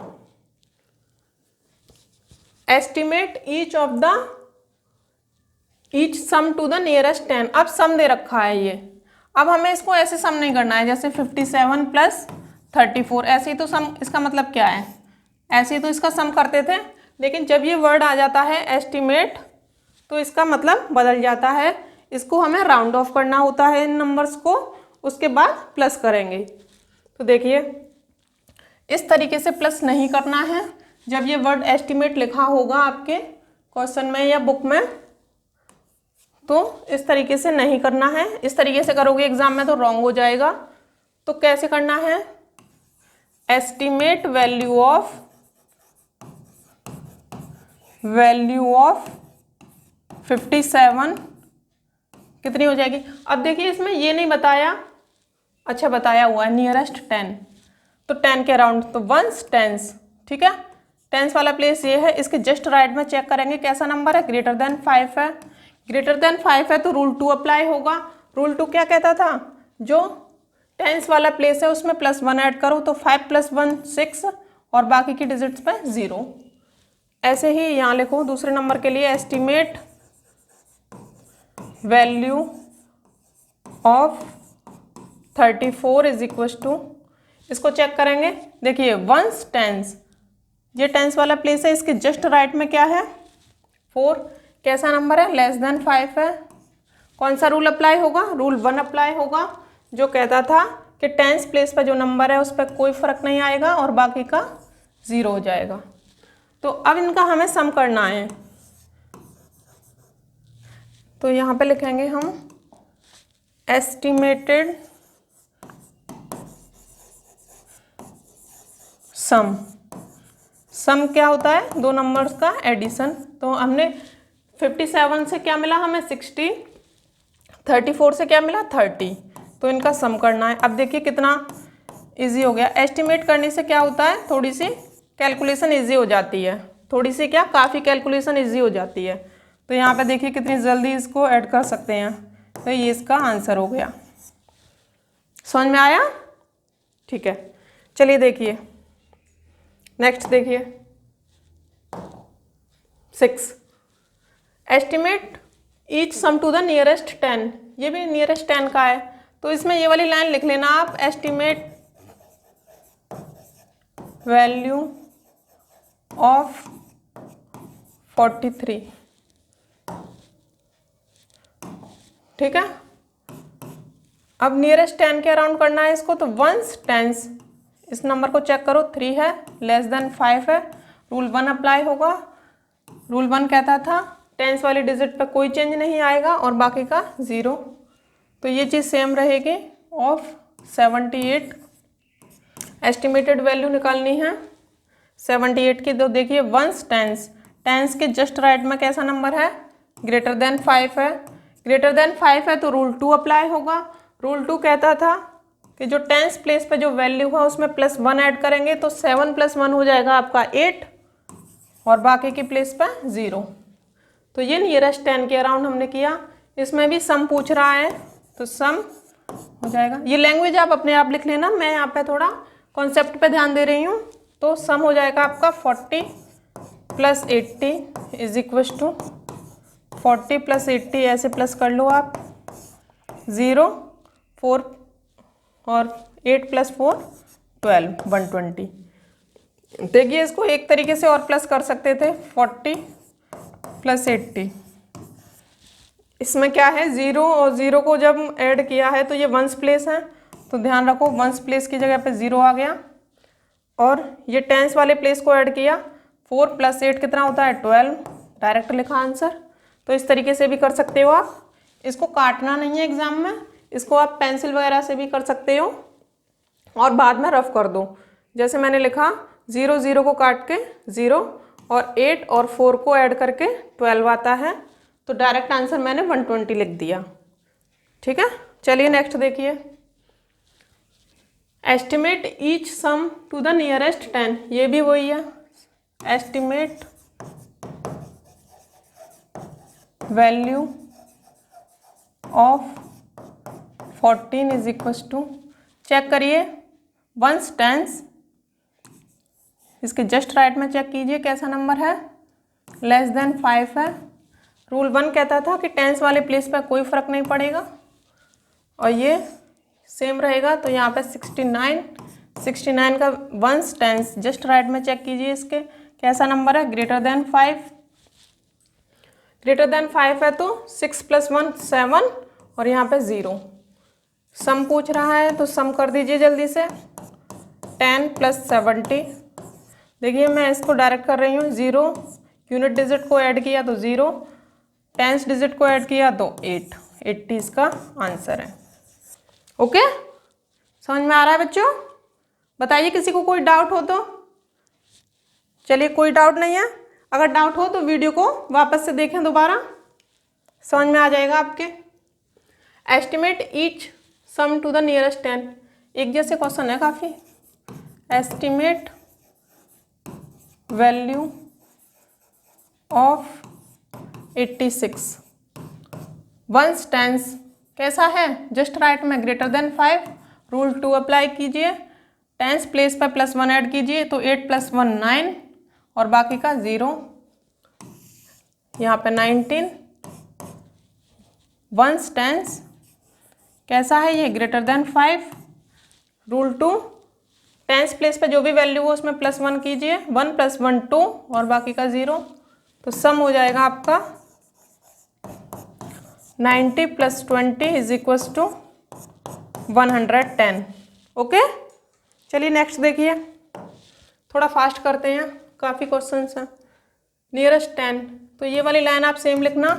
estimate each sum to the nearest 10। अब सम दे रखा है ये, अब हमें इसको ऐसे सम नहीं करना है जैसे 57 + 34, ऐसे ही तो सम, इसका मतलब क्या है, ऐसे तो इसका सम करते थे, लेकिन जब ये वर्ड आ जाता है एस्टिमेट तो इसका मतलब बदल जाता है। इसको हमें राउंड ऑफ करना होता है इन नंबर्स को, उसके बाद प्लस करेंगे। तो देखिए इस तरीके से प्लस नहीं करना है। जब ये वर्ड एस्टिमेट लिखा होगा आपके क्वेश्चन में या बुक में तो इस तरीके से नहीं करना है। इस तरीके से करोगे एग्जाम में तो रॉन्ग हो जाएगा। तो कैसे करना है, एस्टिमेट वैल्यू ऑफ 57 कितनी हो जाएगी। अब देखिए इसमें ये नहीं बताया, अच्छा बताया हुआ है नियरेस्ट 10, तो 10 के अराउंड, तो वंस टेंस, ठीक है। टेंस वाला प्लेस ये है, इसके जस्ट राइट में चेक करेंगे कैसा नंबर है, ग्रेटर देन 5 है। ग्रेटर देन 5 है तो रूल 2 अप्लाई होगा। रूल 2 क्या कहता था, जो टेंस वाला प्लेस है उसमें +1 ऐड करो, तो 5 + 1 6 और बाकी की डिजिट्स पे 0। ऐसे ही यहाँ लिखो दूसरे नंबर के लिए, estimate value of 34 is equal to, इसको चेक करेंगे। देखिए वंस टेंस, ये टेंस वाला प्लेस है, इसके जस्ट राइट में क्या है 4, कैसा नंबर है, लेस देन 5 है। कौन सा रूल अप्लाई होगा, रूल 1 अप्लाई होगा, जो कहता था कि टेंस प्लेस पर जो नंबर है उस पर कोई फर्क नहीं आएगा और बाकी का 0 हो जाएगा। तो अब इनका हमें सम करना है, तो यहाँ पे लिखेंगे हम एस्टिमेटेड सम। सम क्या होता है, दो नंबर्स का एडिशन। तो हमने 57 से क्या मिला हमें 60, 34 से क्या मिला 30, तो इनका सम करना है। अब देखिए कितना इजी हो गया। एस्टिमेट करने से क्या होता है, थोड़ी सी कैलकुलेशन इजी हो जाती है, थोड़ी सी क्या काफ़ी कैलकुलेशन इजी हो जाती है। तो यहाँ पे देखिए कितनी जल्दी इसको ऐड कर सकते हैं। तो ये इसका आंसर हो गया। समझ में आया, ठीक है। चलिए देखिए नेक्स्ट, देखिए 6, estimate each sum to the nearest 10, ये भी नियरेस्ट 10 का है। तो इसमें ये वाली लाइन लिख लेना आप, एस्टिमेट वैल्यू ऑफ 43, ठीक है। अब नियरेस्ट 10 के अराउंड करना है इसको, तो वंस टेंस, इस नंबर को चेक करो 3 है, लेस देन 5 है, रूल 1 अप्लाई होगा। रूल 1 कहता था टेंस वाली डिजिट पे कोई चेंज नहीं आएगा और बाकी का 0, तो ये चीज़ सेम रहेगी। ऑफ 78 एस्टिमेटेड वैल्यू निकालनी है 78 की। तो देखिए वंस टेंस, टेंस के जस्ट राइट में कैसा नंबर है, ग्रेटर देन 5 है। ग्रेटर देन 5 है तो रूल 2 अप्लाई होगा। रूल 2 कहता था कि जो टेंस प्लेस पे जो वैल्यू है उसमें +1 ऐड करेंगे, तो 7 + 1 हो जाएगा आपका 8 और बाकी की प्लेस पे 0। तो ये नियरेस्ट 10 के अराउंड हमने किया। इसमें भी सम पूछ रहा है तो सम हो जाएगा। ये लैंग्वेज आप अपने आप लिख लेना, मैं यहाँ पे थोड़ा कॉन्सेप्ट पे ध्यान दे रही हूँ। तो सम हो जाएगा आपका 40 + 80 इज इक्वल टू 40 + 80, ऐसे प्लस कर लो आप, 0 4 और 8 + 4 12 120। देखिए इसको एक तरीके से और प्लस कर सकते थे, 40 + 80। इसमें क्या है 0 और 0 को जब ऐड किया है तो ये वंस प्लेस है, तो ध्यान रखो वंस प्लेस की जगह पे 0 आ गया। और ये टेंस वाले प्लेस को ऐड किया, 4 + 8 कितना होता है 12, डायरेक्ट लिखा आंसर। तो इस तरीके से भी कर सकते हो आप, इसको काटना नहीं है एग्जाम में, इसको आप पेंसिल वगैरह से भी कर सकते हो और बाद में रफ कर दो। जैसे मैंने लिखा 0 0 को काट के 0 और 8 और 4 को ऐड करके 12 आता है, तो डायरेक्ट आंसर मैंने 120 लिख दिया, ठीक है। चलिए नेक्स्ट देखिए, estimate each sum to the nearest 10, ये भी वही है, estimate value of 14 is equal to, check करिए वंस टेंस, इसके जस्ट राइट में चेक कीजिए कैसा नंबर है, लेस देन 5 है। रूल 1 कहता था कि टेंस वाले प्लेस पर कोई फर्क नहीं पड़ेगा और ये सेम रहेगा, तो यहाँ पे 69 69 का वंस टेंस जस्ट राइट में चेक कीजिए, इसके कैसा नंबर है, ग्रेटर देन 5। ग्रेटर देन 5 है तो 6 + 1 7 और यहाँ पे 0। सम पूछ रहा है तो सम कर दीजिए जल्दी से। 10 + 70, देखिए मैं इसको डायरेक्ट कर रही हूँ। 0 यूनिट डिजिट को ऐड किया तो 0, टेंस डिजिट को ऐड किया तो 8। 80 इसका आंसर है। ओके, समझ में आ रहा है बच्चों? बताइए किसी को कोई डाउट हो तो। चलिए कोई डाउट नहीं है, अगर डाउट हो तो वीडियो को वापस से देखें दोबारा, समझ में आ जाएगा आपके। Estimate each sum to the nearest 10, एक जैसे क्वेश्चन है काफ़ी। Estimate value of 86 ones tens कैसा है, जस्ट राइट में ग्रेटर देन 5। रूल 2 अप्लाई कीजिए, टेंस प्लेस पर +1 ऐड कीजिए तो 8 + 1 9 और बाकी का 0। यहाँ पे 19 वंस टेंस कैसा है ये, greater than 5। Rule 2 tens place पे जो भी वैल्यू हो उसमें +1 कीजिए, 1 + 1 2 और बाकी का 0। तो सम हो जाएगा आपका 90 + 20 = 110। ओके, चलिए नेक्स्ट देखिए, थोड़ा फास्ट करते हैं, काफ़ी क्वेश्चंस हैं। नियरेस्ट 10, तो ये वाली लाइन आप सेम लिखना।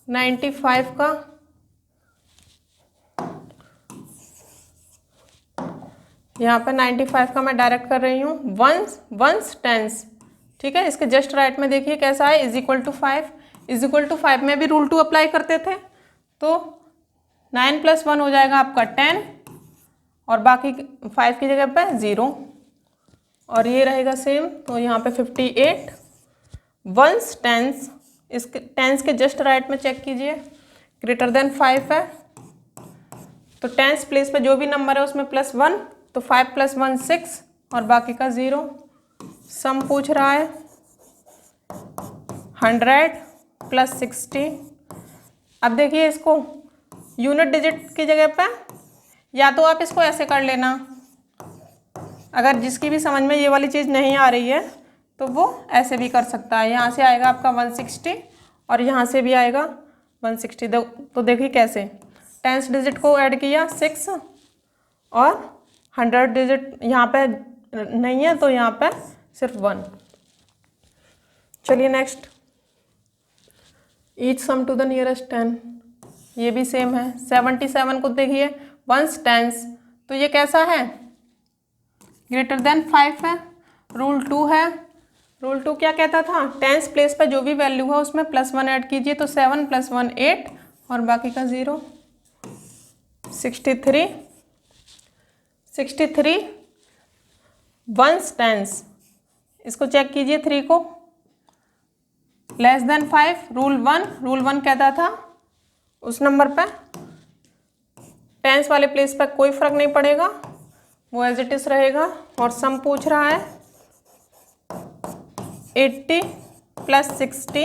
95 का यहाँ पर 95 का मैं डायरेक्ट कर रही हूँ। वंस टेंस, ठीक है, इसके जस्ट राइट में देखिए कैसा है, = 5। = 5 में भी रूल 2 अप्लाई करते थे तो 9 + 1 हो जाएगा आपका 10 और बाकी 5 की जगह पे 0 और ये रहेगा सेम, तो यहाँ पे 58। वंस टेंस, इसके टेंस के जस्ट राइट में चेक कीजिए, ग्रेटर देन 5 है तो टेंस प्लेस पे जो भी नंबर है उसमें +1, तो 5 + 1 6 और बाकी का 0। सम पूछ रहा है 100 + 60। अब देखिए इसको यूनिट डिजिट की जगह पे या तो आप इसको ऐसे कर लेना, अगर जिसकी भी समझ में ये वाली चीज़ नहीं आ रही है तो वो ऐसे भी कर सकता है। यहाँ से आएगा आपका 160 और यहाँ से भी आएगा 160। तो देखिए कैसे, टेंस डिजिट को ऐड किया 6 और 100 डिजिट यहाँ पे नहीं है तो यहाँ पे सिर्फ 1। चलिए next, each sum to the nearest 10, ये भी सेम है। 77 को देखिए वंस टेंस, तो ये कैसा है, ग्रेटर देन 5 है। रूल 2 है, रूल 2 क्या कहता था, टेंस प्लेस पर जो भी वैल्यू है उसमें +1 ऐड कीजिए तो 7 + 1 8 और बाकी का 0। 63 वंस टेंस, इसको चेक कीजिए 3 को, <5। रूल 1 कहता था उस नंबर पर टेंस वाले प्लेस पर कोई फर्क नहीं पड़ेगा, वो एज इट इज रहेगा। और सम पूछ रहा है 80 + 60।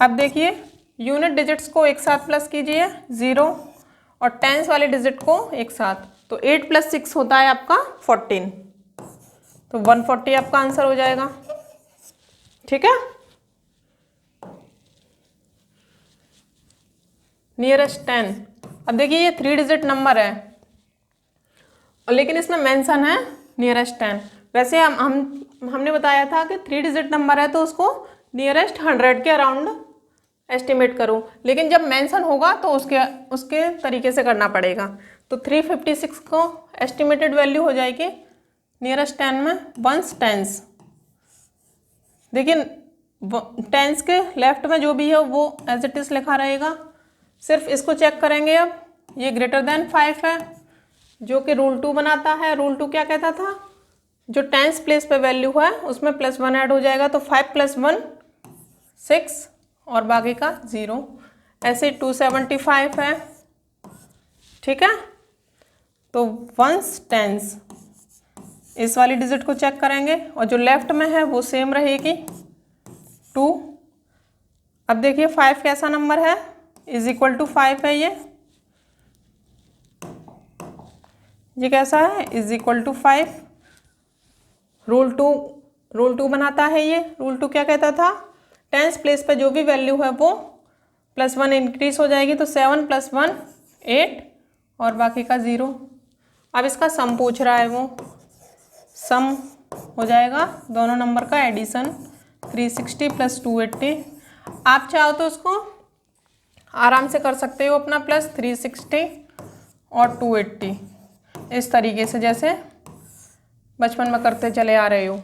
अब देखिए यूनिट डिजिट्स को एक साथ प्लस कीजिए 0 और टेंस वाले डिजिट को एक साथ, तो 8 + 6 होता है आपका 14, तो 140 आपका आंसर हो जाएगा। ठीक है, नियरेस्ट 10। अब देखिए ये 3 डिजिट नंबर है और लेकिन इसमें मेंशन है नियरेस्ट 10। वैसे हमने बताया था कि 3 डिजिट नंबर है तो उसको नियरेस्ट 100 के अराउंड एस्टिमेट करो, लेकिन जब मेंशन होगा तो उसके तरीके से करना पड़ेगा। तो 356 को एस्टिमेटेड वैल्यू हो जाएगी नियरेस्ट 10 में वंस टेंस। देखिए टेंस के लेफ्ट में जो भी है वो एज इट इज लिखा रहेगा, सिर्फ इसको चेक करेंगे। अब ये ग्रेटर देन 5 है जो कि रूल 2 बनाता है। रूल 2 क्या कहता था, जो टेंस प्लेस पे वैल्यू है उसमें +1 ऐड हो जाएगा, तो 5 + 1 6 और बाकी का 0। ऐसे 275 है। ठीक है, तो वंस टेंस इस वाली डिजिट को चेक करेंगे और जो लेफ्ट में है वो सेम रहेगी 2। अब देखिए 5 कैसा नंबर है, = 5 है ये कैसा है, is equal to 5। Rule two बनाता है ये। रूल टू क्या कहता था, टेंस प्लेस पे जो भी वैल्यू है वो +1 इंक्रीज हो जाएगी, तो 7 + 1 8 और बाकी का 0। अब इसका सम पूछ रहा है, वो सम हो जाएगा दोनों नंबर का एडिशन 360 + 280। आप चाहो तो उसको आराम से कर सकते हो अपना, +360 और 280 इस तरीके से जैसे बचपन में करते चले आ रहे हो।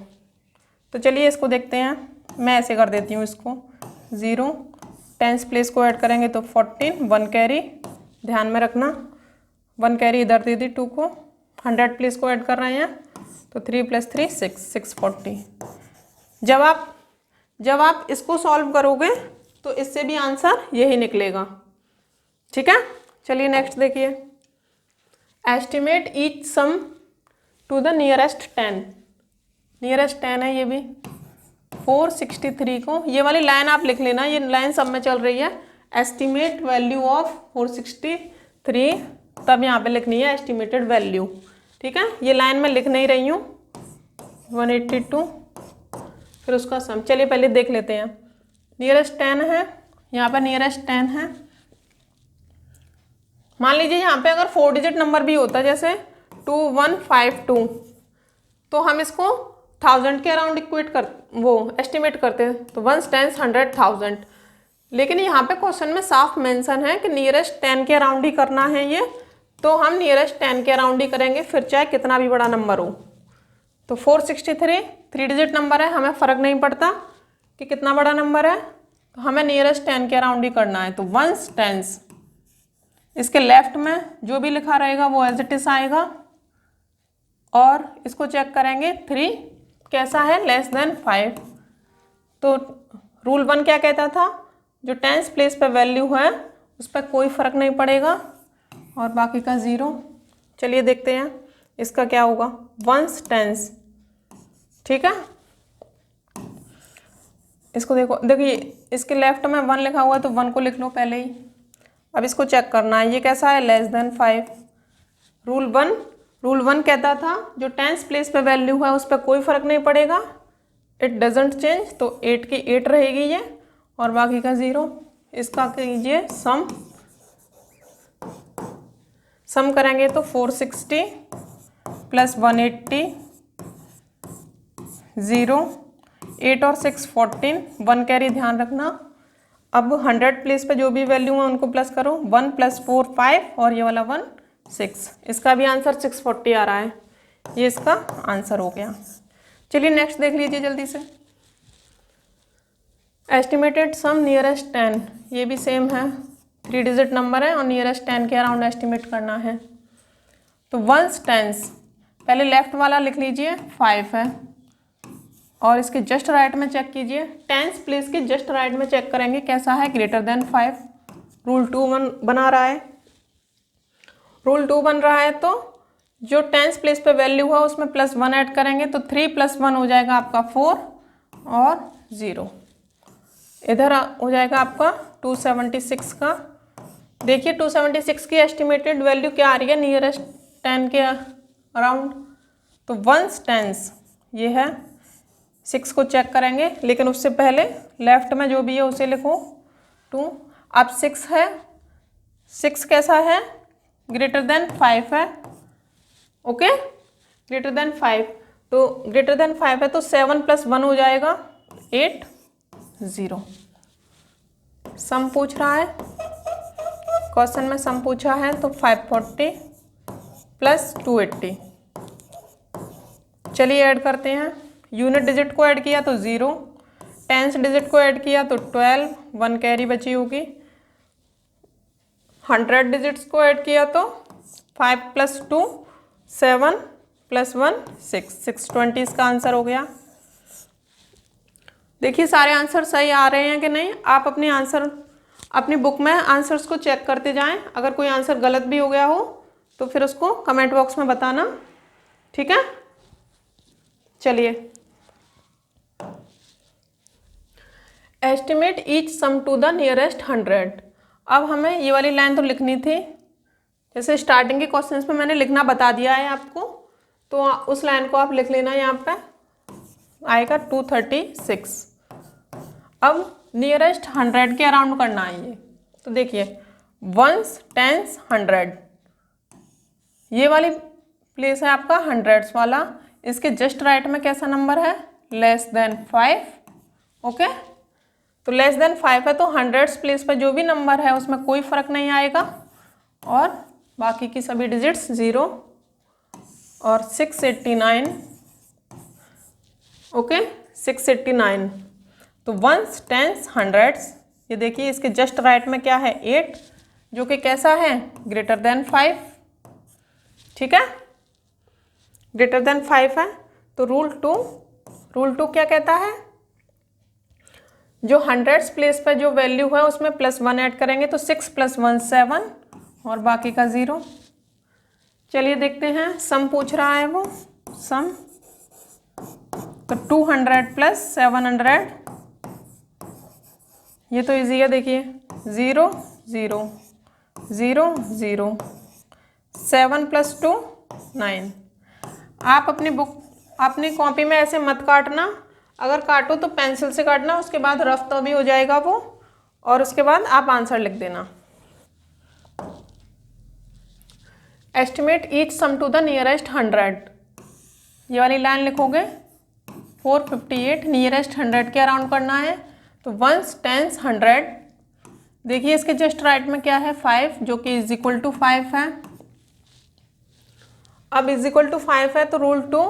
तो चलिए इसको देखते हैं। मैं ऐसे कर देती हूँ इसको 0, टेंस प्लेस को ऐड करेंगे तो 14, 1 कैरी ध्यान में रखना, 1 कैरी इधर दे दी 2 को, 100 प्लेस को ऐड कर रहे हैं तो 3 + 3 6, 640। जब आप इसको सॉल्व करोगे तो इससे भी आंसर यही निकलेगा। ठीक है, चलिए नेक्स्ट देखिए। Estimate each sum to the nearest 10। Nearest 10 है ये भी। 463 को, ये वाली लाइन आप लिख लेना, ये लाइन सब में चल रही है। एस्टिमेट वैल्यू ऑफ 463, तब यहाँ पे लिखनी है एस्टिमेटेड वैल्यू। ठीक है, ये लाइन मैं लिख नहीं रही हूँ। 182 फिर उसका सम। चलिए पहले देख लेते हैं। नियरेस्ट 10 है, यहाँ पर नियरेस्ट 10 है। मान लीजिए यहाँ पे अगर 4 डिजिट नंबर भी होता, जैसे 2152, तो हम इसको 1000 के अराउंड एस्टिमेट करते हैं, तो 1 10 100 1000। लेकिन यहाँ पे क्वेश्चन में साफ मेंशन है कि नियरेस्ट 10 के अराउंड ही करना है ये, तो हम नियरेस्ट 10 के अराउंड ही करेंगे, फिर चाहे कितना भी बड़ा नंबर हो। तो 463 3 डिजिट नंबर है, हमें फ़र्क नहीं पड़ता कि कितना बड़ा नंबर है, तो हमें नियरेस्ट 10 के अराउंड ही करना है। तो 1 10, इसके लेफ्ट में जो भी लिखा रहेगा वो एज इट इज आएगा, और इसको चेक करेंगे 3 कैसा है, <5। तो रूल 1 क्या कहता था, जो टेंस प्लेस पे वैल्यू है उस पर कोई फर्क नहीं पड़ेगा और बाकी का 0। चलिए देखते हैं इसका क्या होगा। 1 10, ठीक है, इसको देखिए इसके लेफ्ट में 1 लिखा हुआ है, तो 1 को लिख लो पहले ही। अब इसको चेक करना है, ये कैसा है, <5। रूल 1 कहता था जो टेंस प्लेस पे वैल्यू है उस पर कोई फर्क नहीं पड़ेगा, इट डजेंट चेंज, तो 8 की 8 रहेगी ये और बाकी का 0। इसका कीजिए सम करेंगे तो 460 + 180 0, 8 और 6 14, 1 कैरी ध्यान रखना। अब 100 प्लेस पे जो भी वैल्यू है उनको प्लस करो, 1 + 4 5 और ये वाला 1 6। इसका भी आंसर 640 आ रहा है, ये इसका आंसर हो गया। चलिए नेक्स्ट देख लीजिए जल्दी से। एस्टिमेटेड सम नियरेस्ट 10, ये भी सेम है, 3 डिजिट नंबर है और नियरेस्ट 10 के अराउंड एस्टिमेट करना है। तो 1 10, पहले लेफ्ट वाला लिख लीजिए 5 है, और इसके जस्ट राइट में चेक कीजिए, टेंस प्लेस के जस्ट राइट में चेक करेंगे कैसा है, <5। रूल 2 बना रहा है, रूल 2 बन रहा है, तो जो टेंस प्लेस पे वैल्यू है उसमें +1 ऐड करेंगे, तो 3 + 1 हो जाएगा आपका 4 और 0। इधर हो जाएगा आपका 276 का। देखिए 276 की एस्टिमेटेड वैल्यू क्या आ रही है, नियरेस्ट 10 के अराउंड। तो 1 10 ये है, 6 को चेक करेंगे, लेकिन उससे पहले लेफ्ट में जो भी है उसे लिखो 2। अब 6 है, 6 कैसा है, <5 है, ओके, <5। तो <5 है तो 7 + 1 हो जाएगा 8 0। सम पूछ रहा है, क्वेश्चन में सम पूछा है, तो 540 + 280। चलिए ऐड करते हैं। यूनिट डिजिट को ऐड किया तो 0, टेंस डिजिट को ऐड किया तो 12, 1 कैरी बची होगी। 100 डिजिट्स को ऐड किया तो 5 + 2 7 + 1 6, 620 इसका आंसर हो गया। देखिए सारे आंसर सही आ रहे हैं कि नहीं, आप अपनी बुक में आंसर्स को चेक करते जाएं। अगर कोई आंसर गलत भी हो गया हो तो फिर उसको कमेंट बॉक्स में बताना, ठीक है। चलिए, estimate each sum to the nearest 100। अब हमें ये वाली लाइन तो लिखनी थी, जैसे स्टार्टिंग के क्वेश्चंस में मैंने लिखना बता दिया है आपको, तो उस लाइन को आप लिख लेना। यहाँ पे आएगा 236। अब नियरेस्ट 100 के अराउंड करना है ये। तो देखिए 1s, 10s, 100, ये वाली प्लेस है आपका 100s वाला। इसके जस्ट राइट में कैसा नंबर है? Less than 5। ओके, तो लेस देन 5 है तो 100s प्लेस पे जो भी नंबर है उसमें कोई फर्क नहीं आएगा, और बाकी की सभी डिजिट्स 0 और 689। ओके, 689। तो 1s, 10s, 100s, ये देखिए इसके जस्ट राइट में क्या है? 8, जो कि कैसा है? Greater than 5। ठीक है, ग्रेटर देन 5 है। तो रूल टू क्या कहता है? जो 100s प्लेस पर जो वैल्यू है उसमें +1 ऐड करेंगे तो 6 + 1 7, और बाकी का 0। चलिए देखते हैं, सम पूछ रहा है वो, सम। तो 200 + 700, ये तो इजी है। देखिए 0 0 0 0, 7 + 2 9। आप अपनी कॉपी में ऐसे मत काटना, अगर काटो तो पेंसिल से काटना, उसके बाद रफ तो भी हो जाएगा वो, और उसके बाद आप आंसर लिख देना। Estimate each sum to the nearest 100, ये वाली लाइन लिखोगे। 458 नियरेस्ट 100 के अराउंड करना है। तो 1s, 10s, 100, देखिए इसके जस्ट राइट में क्या है? 5, जो कि = 5 है। अब = 5 है तो रूल 2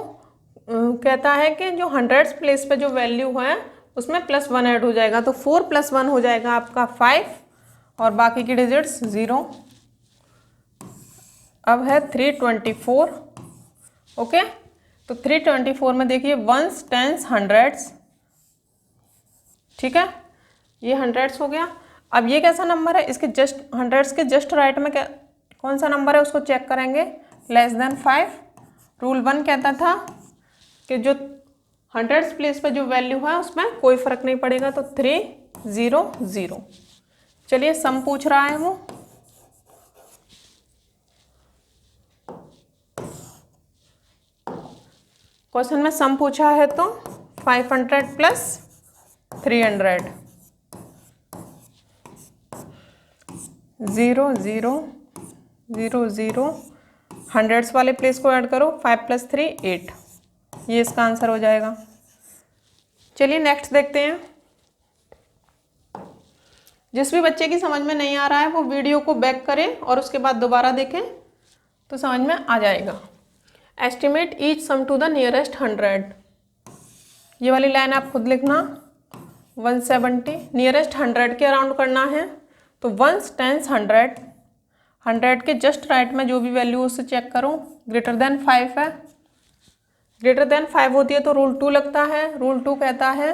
कहता है कि जो 100s प्लेस पे जो वैल्यू है उसमें +1 ऐड हो जाएगा। तो 4 + 1 हो जाएगा आपका 5, और बाकी की डिजिट्स 0। अब है 324। ओके, तो 324 में देखिए 1s, 10s, 100s। ठीक है, ये 100s हो गया। अब ये कैसा नंबर है? इसके जस्ट 100s के जस्ट राइट में क्या कौन सा नंबर है उसको चेक करेंगे। Less than 5। रूल 1 कहता था कि जो 100s प्लेस पे जो वैल्यू है उसमें कोई फर्क नहीं पड़ेगा। तो 3 0 0। चलिए सम पूछ रहा है वो। क्वेश्चन में सम पूछा है तो 500 + 300, 0 0 0 0, 100s वाले प्लेस को ऐड करो। 5 + 3 8, ये इसका आंसर हो जाएगा। चलिए नेक्स्ट देखते हैं। जिस भी बच्चे की समझ में नहीं आ रहा है वो वीडियो को बैक करें और उसके बाद दोबारा देखें तो समझ में आ जाएगा। Estimate each sum to the nearest 100, ये वाली लाइन आप खुद लिखना। 170 नियरेस्ट 100 के अराउंड करना है। तो 1s, 10s, 100 के जस्ट राइट में जो भी वैल्यू उससे चेक करो। ग्रेटर देन 5 है, ग्रेटर देन 5 होती है तो रूल 2 लगता है। रूल 2 कहता है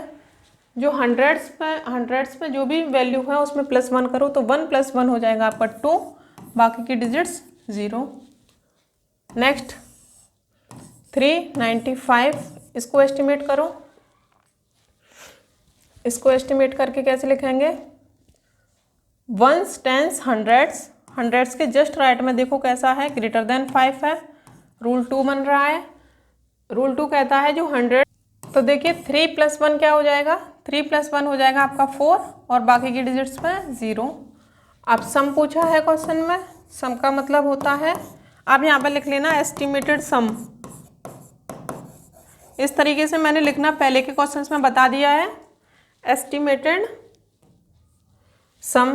जो 100s पे जो भी वैल्यू है उसमें +1 करो। तो 1 + 1 हो जाएगा आपका 2, बाकी की डिजिट्स 0। नेक्स्ट 395, इसको एस्टिमेट करो। इसको एस्टिमेट करके कैसे लिखेंगे? 1s, 10s, 100s के जस्ट राइट में देखो कैसा है? ग्रेटर देन 5 है। रूल 2 बन रहा है। रूल 2 कहता है जो 100, तो देखिए 3 + 1 क्या हो जाएगा? 3 + 1 हो जाएगा आपका 4, और बाकी की डिजिट्स में 0। अब सम पूछा है क्वेश्चन में, सम का मतलब होता है, आप यहाँ पे लिख लेना एस्टिमेटेड सम। इस तरीके से मैंने लिखना पहले के क्वेश्चंस में बता दिया है। एस्टिमेटेड सम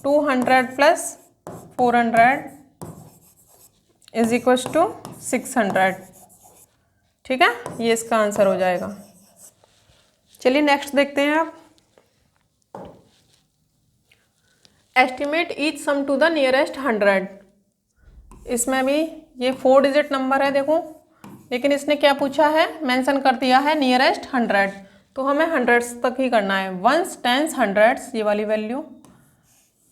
200 + 400 = 600। ठीक है, ये इसका आंसर हो जाएगा। चलिए नेक्स्ट देखते हैं आप। Estimate each sum to the nearest 100, इसमें भी ये 4 डिजिट नंबर है देखो, लेकिन इसने क्या पूछा है? मेंशन कर दिया है नियरेस्ट 100, तो हमें 100s तक ही करना है। 1s, 10s, 100s, ये वाली वैल्यू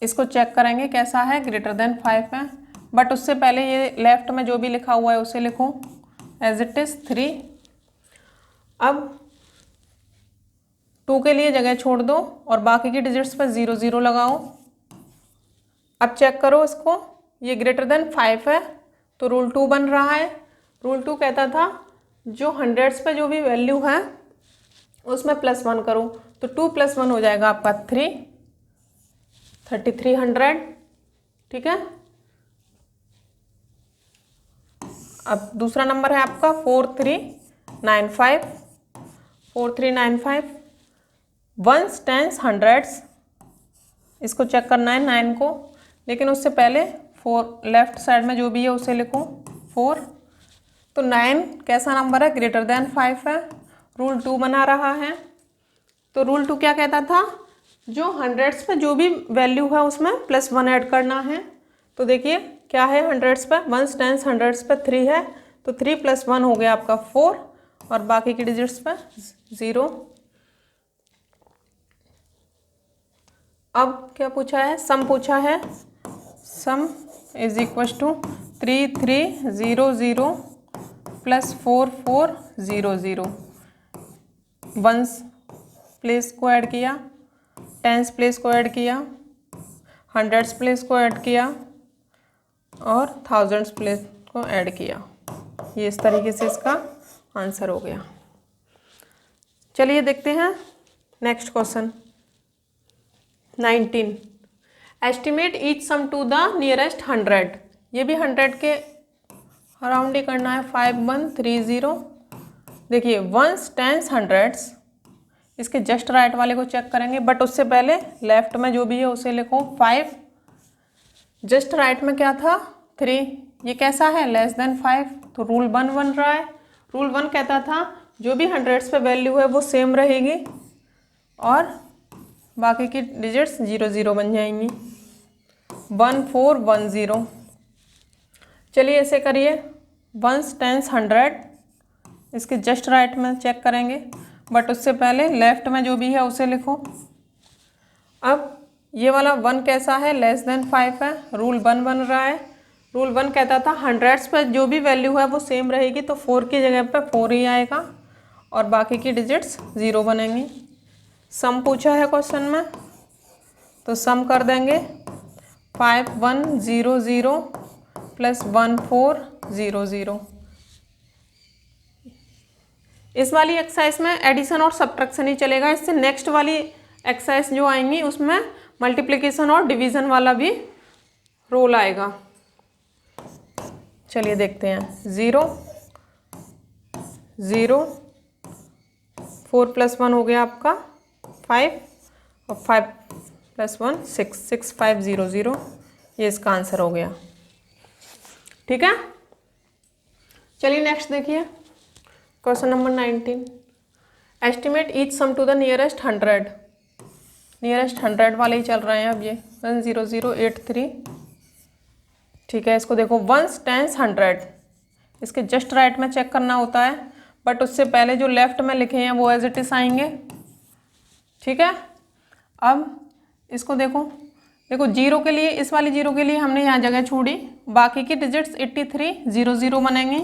इसको चेक करेंगे कैसा है? ग्रेटर देन 5 है। बट उससे पहले ये लेफ्ट में जो भी लिखा हुआ है उसे लिखो एज इट इज़ 3। अब 2 के लिए जगह छोड़ दो और बाकी की डिजिट्स पर 0 0 लगाओ। अब चेक करो इसको, ये ग्रेटर देन 5 है तो रूल 2 बन रहा है। रूल 2 कहता था जो हंड्रेड्स पे जो भी वैल्यू है उसमें +1 करो, तो 2 + 1 हो जाएगा आपका 3, 3300। ठीक है। अब दूसरा नंबर है आपका 4395। 4395 वंस टेंस हंड्रेड्स, इसको चेक करना है 9 को, लेकिन उससे पहले 4 लेफ्ट साइड में जो भी है उसे लिखो 4। तो 9 कैसा नंबर है, ग्रेटर देन 5 है, रूल 2 बना रहा है। तो रूल 2 क्या कहता था, जो हंड्रेड्स पे जो भी वैल्यू है उसमें +1 ऐड करना है। तो देखिए क्या है, हंड्रेड्स पे वंस टेंस हंड्रेड्स पे 3 है, तो 3 + 1 हो गया आपका 4, और बाकी की डिजिट्स पे 0। अब क्या पूछा है, सम पूछा है। Sum is equal to 3300 + 4400। Ones place को ऐड किया, टेंस प्लेस को ऐड किया, हंड्रेड्स प्लेस को ऐड किया और थाउजेंड्स प्लेस को ऐड किया। ये इस तरीके से इसका आंसर हो गया। चलिए देखते हैं next question 19। Estimate each sum to the nearest 100। ये भी 100 के अराउंड ही करना है। 5130। देखिए वंस टेंस हंड्रेड्स, इसके जस्ट राइट वाले को चेक करेंगे, बट उससे पहले लेफ्ट में जो भी है उसे लिखो 5। जस्ट राइट में क्या था 3, ये कैसा है लेस देन 5, तो रूल 1 बन रहा है। रूल 1 कहता था जो भी हंड्रेड्स पे वैल्यू है वो सेम रहेगी और बाकी की डिजिट्स 0 0 बन जाएंगी। 1410। चलिए ऐसे करिए, वंस टेंस 100, इसके जस्ट राइट में चेक करेंगे, बट उससे पहले लेफ्ट में जो भी है उसे लिखो। अब ये वाला 1 कैसा है, लेस देन 5 है, रूल 1 बन रहा है। रूल 1 कहता था हंड्रेड्स पर जो भी वैल्यू है वो सेम रहेगी, तो 4 की जगह पे 4 ही आएगा और बाकी की डिजिट्स 0 बनेंगी। सम पूछा है क्वेश्चन में, तो सम कर देंगे 5100 + 1400। इस वाली एक्सरसाइज में एडिशन और सब्ट्रैक्शन ही चलेगा। इससे नेक्स्ट वाली एक्सरसाइज जो आएंगी उसमें मल्टीप्लिकेशन और डिवीज़न वाला भी रोल आएगा। चलिए देखते हैं। 0 0, 4 + 1 हो गया आपका 5, और 5 + 1 6, 6500। ये इसका आंसर हो गया। ठीक है। चलिए नेक्स्ट देखिए question number 19। Estimate each sum to the nearest 100। Nearest 100 वाले ही चल रहे हैं अब ये 10083। ठीक है, इसको देखो वंस टेंस 100, इसके जस्ट राइट में चेक करना होता है, बट उससे पहले जो लेफ्ट में लिखे हैं वो एज इट इज आएंगे। ठीक है। अब इसको देखो, देखो 0 के लिए, इस वाली 0 के लिए हमने यहाँ जगह छोड़ी, बाकी की डिजिट्स 8300 बनेंगी।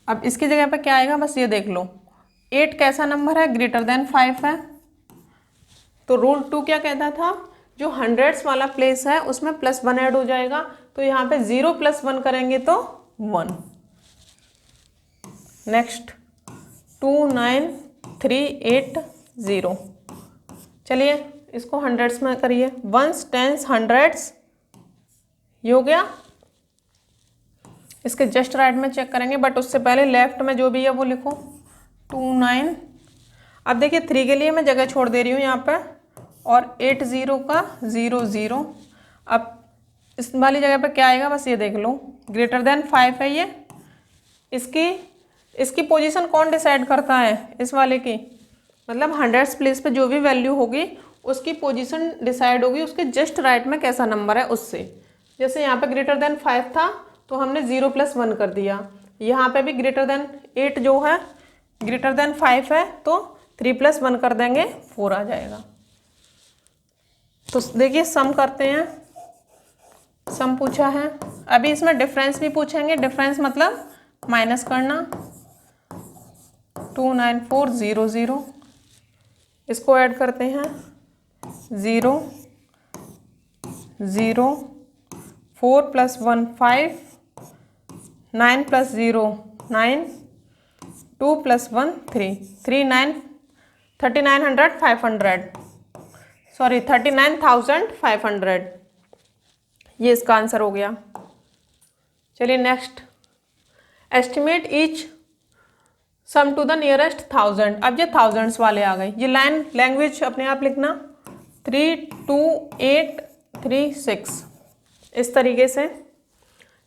अब इसकी जगह पे क्या आएगा बस ये देख लो। 8 कैसा नंबर है, ग्रेटर देन 5 है। तो रूल 2 क्या कहता था, जो हंड्रेड्स वाला प्लेस है उसमें +1 ऐड हो जाएगा, तो यहाँ पे 0 + 1 करेंगे तो 1। नेक्स्ट 29380। चलिए इसको हंड्रेड्स में करिए। वंस टेंस हंड्रेड्स, ये हो गया। इसके जस्ट राइट में चेक करेंगे, बट उससे पहले लेफ्ट में जो भी है वो लिखो 29। अब देखिए 3 के लिए मैं जगह छोड़ दे रही हूँ यहाँ पे, और 80 का 00। अब इस वाली जगह पे क्या आएगा बस ये देख लो, ग्रेटर देन 5 है ये। इसकी पोजीशन कौन डिसाइड करता है, इस वाले की, मतलब हंड्रेड्स प्लेस पे जो भी वैल्यू होगी उसकी पोजीशन डिसाइड होगी उसके जस्ट राइट में कैसा नंबर है उससे। जैसे यहाँ पे ग्रेटर देन 5 था तो हमने 0 + 1 कर दिया। यहाँ पे भी ग्रेटर देन 8 जो है ग्रेटर देन 5 है, तो 3 + 1 कर देंगे 4 आ जाएगा। तो देखिए सम करते हैं। सम पूछा है, अभी इसमें डिफरेंस भी पूछेंगे। डिफरेंस मतलब माइनस करना। 29400, इसको ऐड करते हैं 0 0 4 + 1 5, 9 + 0 9, 2 + 1 3, 3 9 3900 500 सॉरी 39,500, ये इसका आंसर हो गया। चलिए next, estimate each sum to the nearest 1000। अब ये थाउजेंड्स वाले आ गए। ये लाइन लैंग्वेज अपने आप लिखना 3 2 8 3 6 इस तरीके से।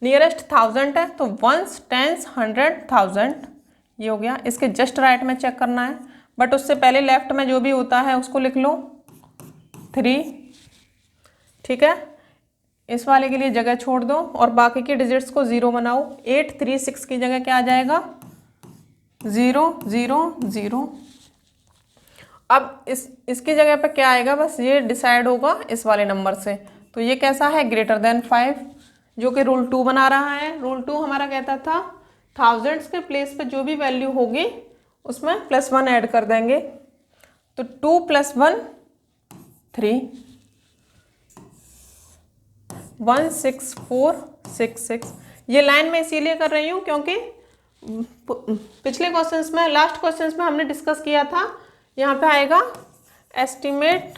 नियरेस्ट 1000 है तो वंस, टेंस, 100, 1000 ये हो गया। इसके जस्ट राइट में चेक करना है, बट उससे पहले लेफ्ट में जो भी होता है उसको लिख लो 3, ठीक है। इस वाले के लिए जगह छोड़ दो और बाकी के डिजिट्स को 0 बनाओ। 8 3 6 की जगह क्या आ जाएगा 0 0 0। अब इसकी जगह पे क्या आएगा, बस ये डिसाइड होगा इस वाले नंबर से। तो ये कैसा है, ग्रेटर देन 5, जो कि रूल 2 बना रहा है। रूल 2 हमारा कहता था थाउजेंड्स के प्लेस पे जो भी वैल्यू होगी उसमें +1 ऐड कर देंगे। तो 2 + 1 3, 1 6 4 6 6। ये लाइन मैं इसीलिए कर रही हूँ क्योंकि पिछले क्वेश्चंस में, लास्ट क्वेश्चंस में हमने डिस्कस किया था, यहाँ पे आएगा एस्टिमेट,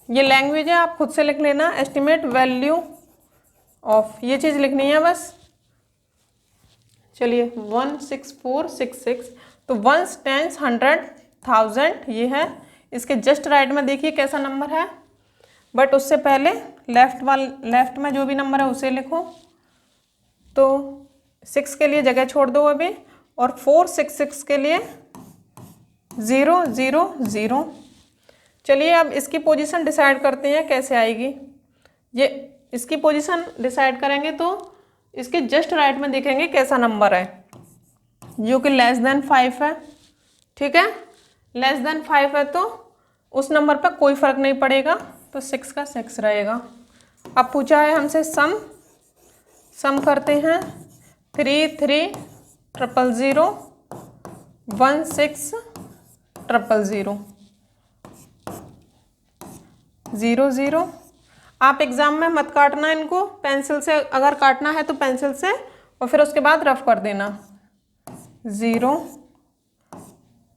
ये लैंग्वेज है आप खुद से लिख लेना, एस्टिमेट वैल्यू ऑफ, ये चीज़ लिखनी है बस। चलिए 1 6 4 6 6, तो वंस, टेंस, 100, 1000 ये है। इसके जस्ट राइट में देखिए कैसा नंबर है, बट उससे पहले लेफ्ट में जो भी नंबर है उसे लिखो। तो 6 के लिए जगह छोड़ दो अभी, और 4 6 6 के लिए 0 0 0। चलिए अब इसकी पोजीशन डिसाइड करते हैं कैसे आएगी। ये इसकी पोजीशन डिसाइड करेंगे तो इसके जस्ट राइट में देखेंगे कैसा नंबर है, जो कि लेस देन 5 है, ठीक है। लेस देन 5 है तो उस नंबर पर कोई फर्क नहीं पड़ेगा, तो 6 का 6 रहेगा। अब पूछा है हमसे सम करते हैं। 3 3 0 0 1 6 0 0 0 0। आप एग्ज़ाम में मत काटना इनको, पेंसिल से अगर काटना है तो पेंसिल से, और फिर उसके बाद रफ कर देना। 0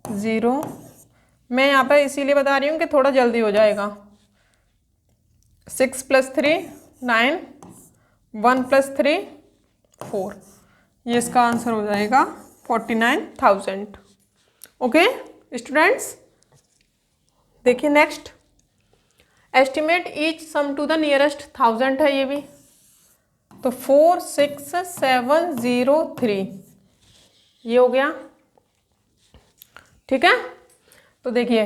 0, मैं यहाँ पे इसीलिए बता रही हूँ कि थोड़ा जल्दी हो जाएगा। 6 + 3 9, 1 + 3 4, ये इसका आंसर हो जाएगा 49,000। ओके स्टूडेंट्स, देखिए next, estimate each sum to the nearest 1000 है ये भी। तो 4 6 7 0 3 ये हो गया, ठीक है। तो देखिए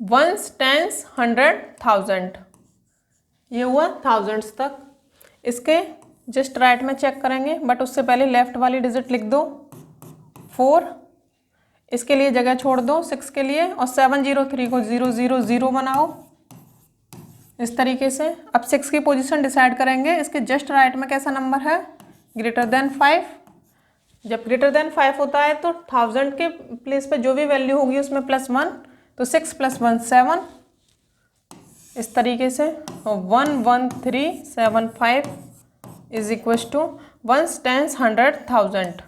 वंस, टेंस, 100, 1000 ये हुआ थाउजेंड्स तक। इसके जस्ट राइट में चेक करेंगे, बट उससे पहले लेफ्ट वाली डिजिट लिख दो 4, इसके लिए जगह छोड़ दो 6 के लिए, और 7 0 3 को 0 0 0 बनाओ इस तरीके से। अब 6 की पोजीशन डिसाइड करेंगे। इसके जस्ट राइट में कैसा नंबर है, ग्रेटर देन 5। जब ग्रेटर देन 5 होता है तो 1000 के प्लेस पे जो भी वैल्यू होगी उसमें +1, तो 6 + 1 7 इस तरीके से। 1 1 3 7 5 is equal to ones, tens, 100, 1000।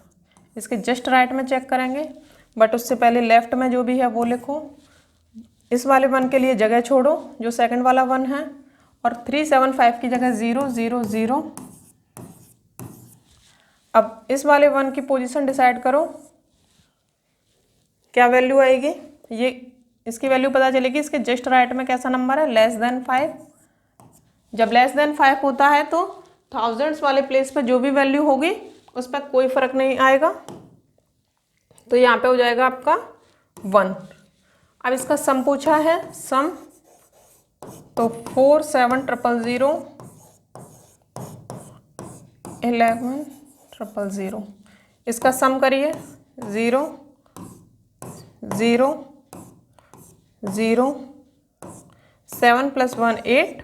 इसके जस्ट राइट में चेक करेंगे, बट उससे पहले लेफ्ट में जो भी है वो लिखो। इस वाले 1 के लिए जगह छोड़ो जो सेकंड वाला 1 है, और 3 7 5 की जगह 0 0 0। अब इस वाले 1 की पोजीशन डिसाइड करो, क्या वैल्यू आएगी, ये इसकी वैल्यू पता चलेगी। इसके जस्ट राइट में कैसा नंबर है, लेस देन 5। जब लेस देन 5 होता है तो थाउजेंड्स वाले प्लेस पर जो भी वैल्यू होगी उस पर कोई फर्क नहीं आएगा, तो यहाँ पे हो जाएगा आपका 1। अब इसका सम पूछा है, सम, तो 4 7 0 0 11 0 0, इसका सम करिए। 0 0 0, 7 + 1 8,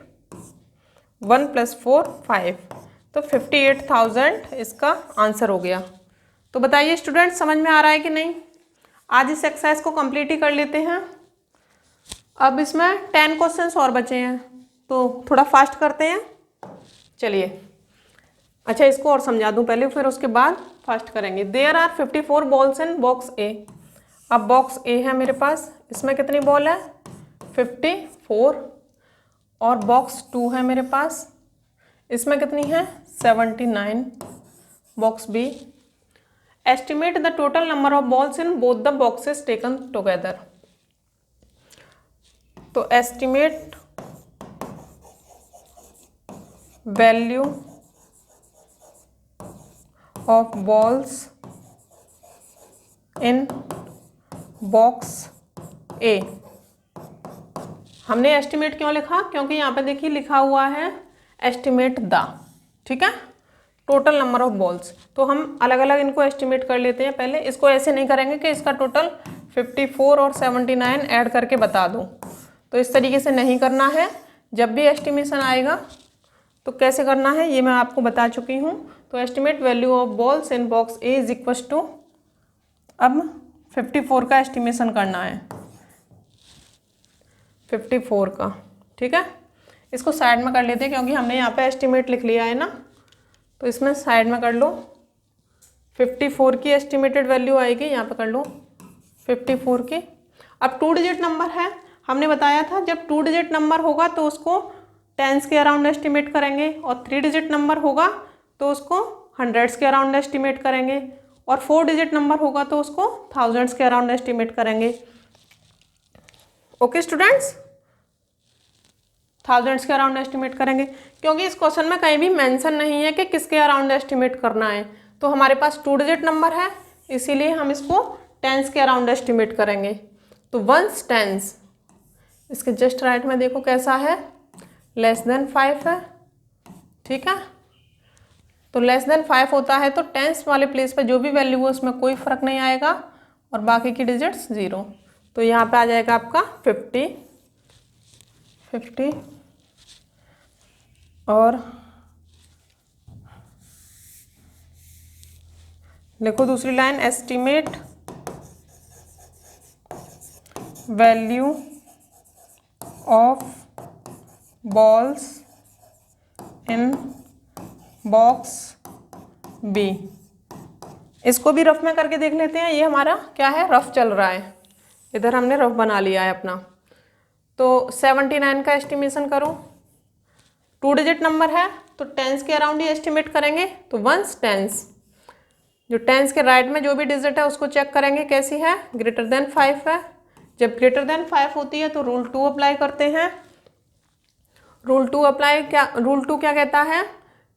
1 + 4 5, तो 58,000 इसका आंसर हो गया। तो बताइए स्टूडेंट, समझ में आ रहा है कि नहीं। आज इस एक्सरसाइज को कंप्लीट ही कर लेते हैं। अब इसमें 10 क्वेश्चंस और बचे हैं, तो थोड़ा फास्ट करते हैं। चलिए, अच्छा इसको और समझा दूं पहले, फिर उसके बाद फास्ट करेंगे। There are 54 balls in box A. अब बॉक्स ए है मेरे पास, इसमें कितनी बॉल है 54, और बॉक्स 2 है मेरे पास, इसमें कितनी है 79। Box B, estimate the total number of balls in both the boxes taken together. तो estimate value of balls in box A. हमने एस्टिमेट क्यों लिखा, क्योंकि यहाँ पे देखिए लिखा हुआ है एस्टिमेट द, ठीक है, टोटल नंबर ऑफ बॉल्स। तो हम अलग अलग इनको एस्टिमेट कर लेते हैं। पहले इसको ऐसे नहीं करेंगे कि इसका टोटल 54 और 79 ऐड करके बता दूँ, तो इस तरीके से नहीं करना है। जब भी एस्टिमेशन आएगा तो कैसे करना है ये मैं आपको बता चुकी हूँ। तो estimate value of balls in box A is equal to, अब 54 का एस्टिमेशन करना है, 54 का, ठीक है। इसको साइड में कर लेते हैं क्योंकि हमने यहाँ पे एस्टिमेट लिख लिया है ना, तो इसमें साइड में कर लो। 54 की एस्टिमेटेड वैल्यू आएगी, यहाँ पे कर लो 54 की। अब 2 डिजिट नंबर है, हमने बताया था जब 2 डिजिट नंबर होगा तो उसको टेंस के अराउंड एस्टिमेट करेंगे, और 3 डिजिट नंबर होगा तो उसको हंड्रेड्स के अराउंड एस्टिमेट करेंगे, और 4 डिजिट नंबर होगा तो उसको थाउजेंड्स के अराउंड एस्टिमेट करेंगे। ओके स्टूडेंट्स, थाउजेंड्स के अराउंड एस्टिमेट करेंगे, क्योंकि इस क्वेश्चन में कहीं भी मेंशन नहीं है कि किसके अराउंड एस्टिमेट करना है। तो हमारे पास 2 डिजिट नंबर है, इसीलिए हम इसको टेंस के अराउंड एस्टिमेट करेंगे। तो वंस टेंस, इसके जस्ट राइट में देखो कैसा है, लेस देन 5 है, ठीक है। तो लेस देन 5 होता है तो टेंस वाले प्लेस पे जो भी वैल्यू है उसमें कोई फर्क नहीं आएगा, और बाकी की डिजिट्स 0। तो यहाँ पे आ जाएगा आपका 50 और लिखो दूसरी line, estimate value of balls in box B. इसको भी रफ में करके देख लेते हैं। ये हमारा क्या है, रफ चल रहा है, इधर हमने रफ बना लिया है अपना। तो 79 का एस्टिमेशन करो, 2 डिजिट नंबर है तो टेंस के अराउंड ही एस्टिमेट करेंगे। तो वंस टेंस, जो टेंस के राइट में जो भी डिजिट है उसको चेक करेंगे कैसी है, ग्रेटर देन 5 है। जब ग्रेटर देन 5 होती है तो रूल 2 अप्लाई करते हैं। रूल 2 अप्लाई क्या, रूल 2 क्या कहता है,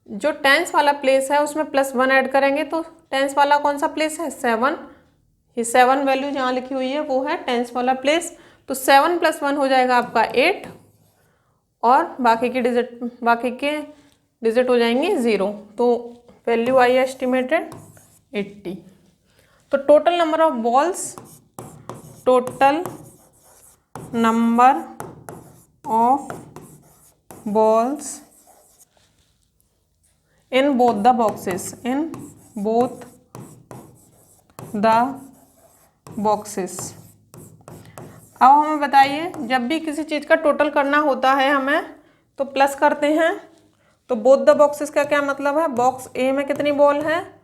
जो टेंस वाला प्लेस है उसमें +1 ऐड करेंगे। तो टेंस वाला कौन सा प्लेस है 7, ये 7 वैल्यू जहाँ लिखी हुई है वो है टेंस वाला प्लेस। तो 7 + 1 हो जाएगा आपका 8, और बाकी के डिजिट हो जाएंगे 0। तो वैल्यू आई एस्टिमेटेड 80। तो total number of balls, total number of balls in both the boxes, in both the boxes. अब हमें बताइए, जब भी किसी चीज़ का टोटल करना होता है हमें तो प्लस करते हैं। तो बोथ द बॉक्सेस का क्या मतलब है, बॉक्स ए में कितनी बॉल है,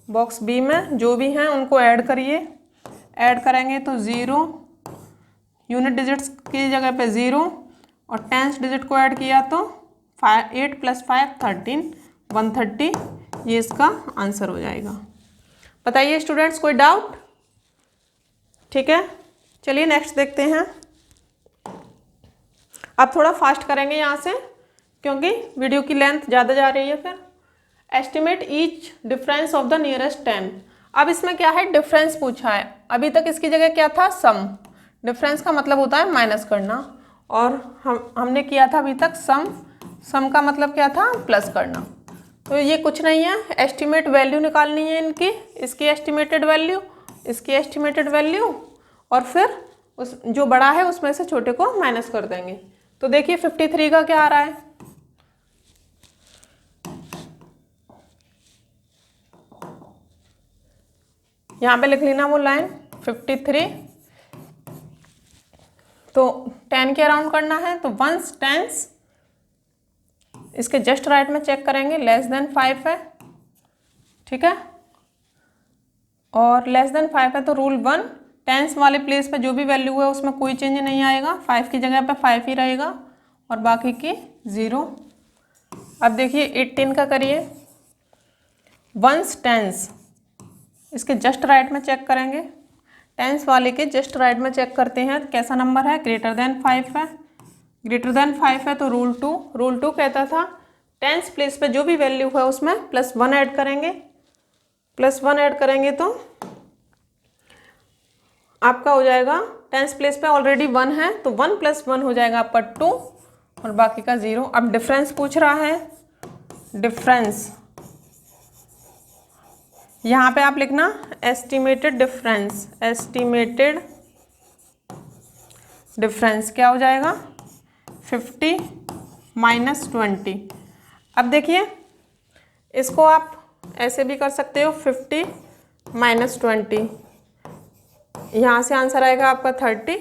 बॉक्स बी में जो भी हैं उनको ऐड करिए। ऐड करेंगे तो 0, यूनिट डिजिट्स की जगह पे 0, और टेंस डिजिट को ऐड किया तो 8 + 5 13, 130। ये इसका आंसर हो जाएगा। बताइए स्टूडेंट्स, कोई डाउट? ठीक है, चलिए नेक्स्ट देखते हैं। अब थोड़ा फास्ट करेंगे यहाँ से क्योंकि वीडियो की लेंथ ज़्यादा जा रही है। फिर estimate each difference of the nearest 10। अब इसमें क्या है, डिफरेंस पूछा है। अभी तक इसकी जगह क्या था, सम। डिफरेंस का मतलब होता है माइनस करना, और हमने किया था अभी तक सम का मतलब क्या था, प्लस करना। तो ये कुछ नहीं है, एस्टिमेट वैल्यू निकालनी है इनकी, इसकी एस्टिमेटेड वैल्यू, इसकी एस्टिमेटेड वैल्यू, और फिर उस जो बड़ा है उसमें से छोटे को माइनस कर देंगे। तो देखिए 53 का क्या आ रहा है, यहाँ पे लिख लेना वो लाइन 53। तो 10 के अराउंड करना है, तो वंस टेंस इसके जस्ट राइट में चेक करेंगे, लेस देन 5 है, ठीक है, और लेस देन 5 है तो रूल 1, टेंस वाले प्लेस पे जो भी वैल्यू है उसमें कोई चेंज नहीं आएगा, 5 की जगह पे 5 ही रहेगा और बाकी की 0। अब देखिए 18 का करिए, वंस टेंस, इसके जस्ट राइट में चेक करेंगे, टेंस वाले के जस्ट राइट में चेक करते हैं कैसा नंबर है, ग्रेटर देन 5 है, ग्रेटर देन 5 है तो रूल 2 कहता था टेंस प्लेस पे जो भी वैल्यू है उसमें +1 ऐड करेंगे, +1 ऐड करेंगे तो आपका हो जाएगा, टेंस प्लेस पे ऑलरेडी 1 है तो 1 + 1 हो जाएगा आपका 2 और बाकी का 0। अब डिफरेंस पूछ रहा है, डिफरेंस यहाँ पे आप लिखना एस्टिमेटेड डिफरेंस, एस्टिमेटेड डिफरेंस क्या हो जाएगा 50 - 20। अब देखिए इसको आप ऐसे भी कर सकते हो 50 - 20, यहाँ से आंसर आएगा आपका 30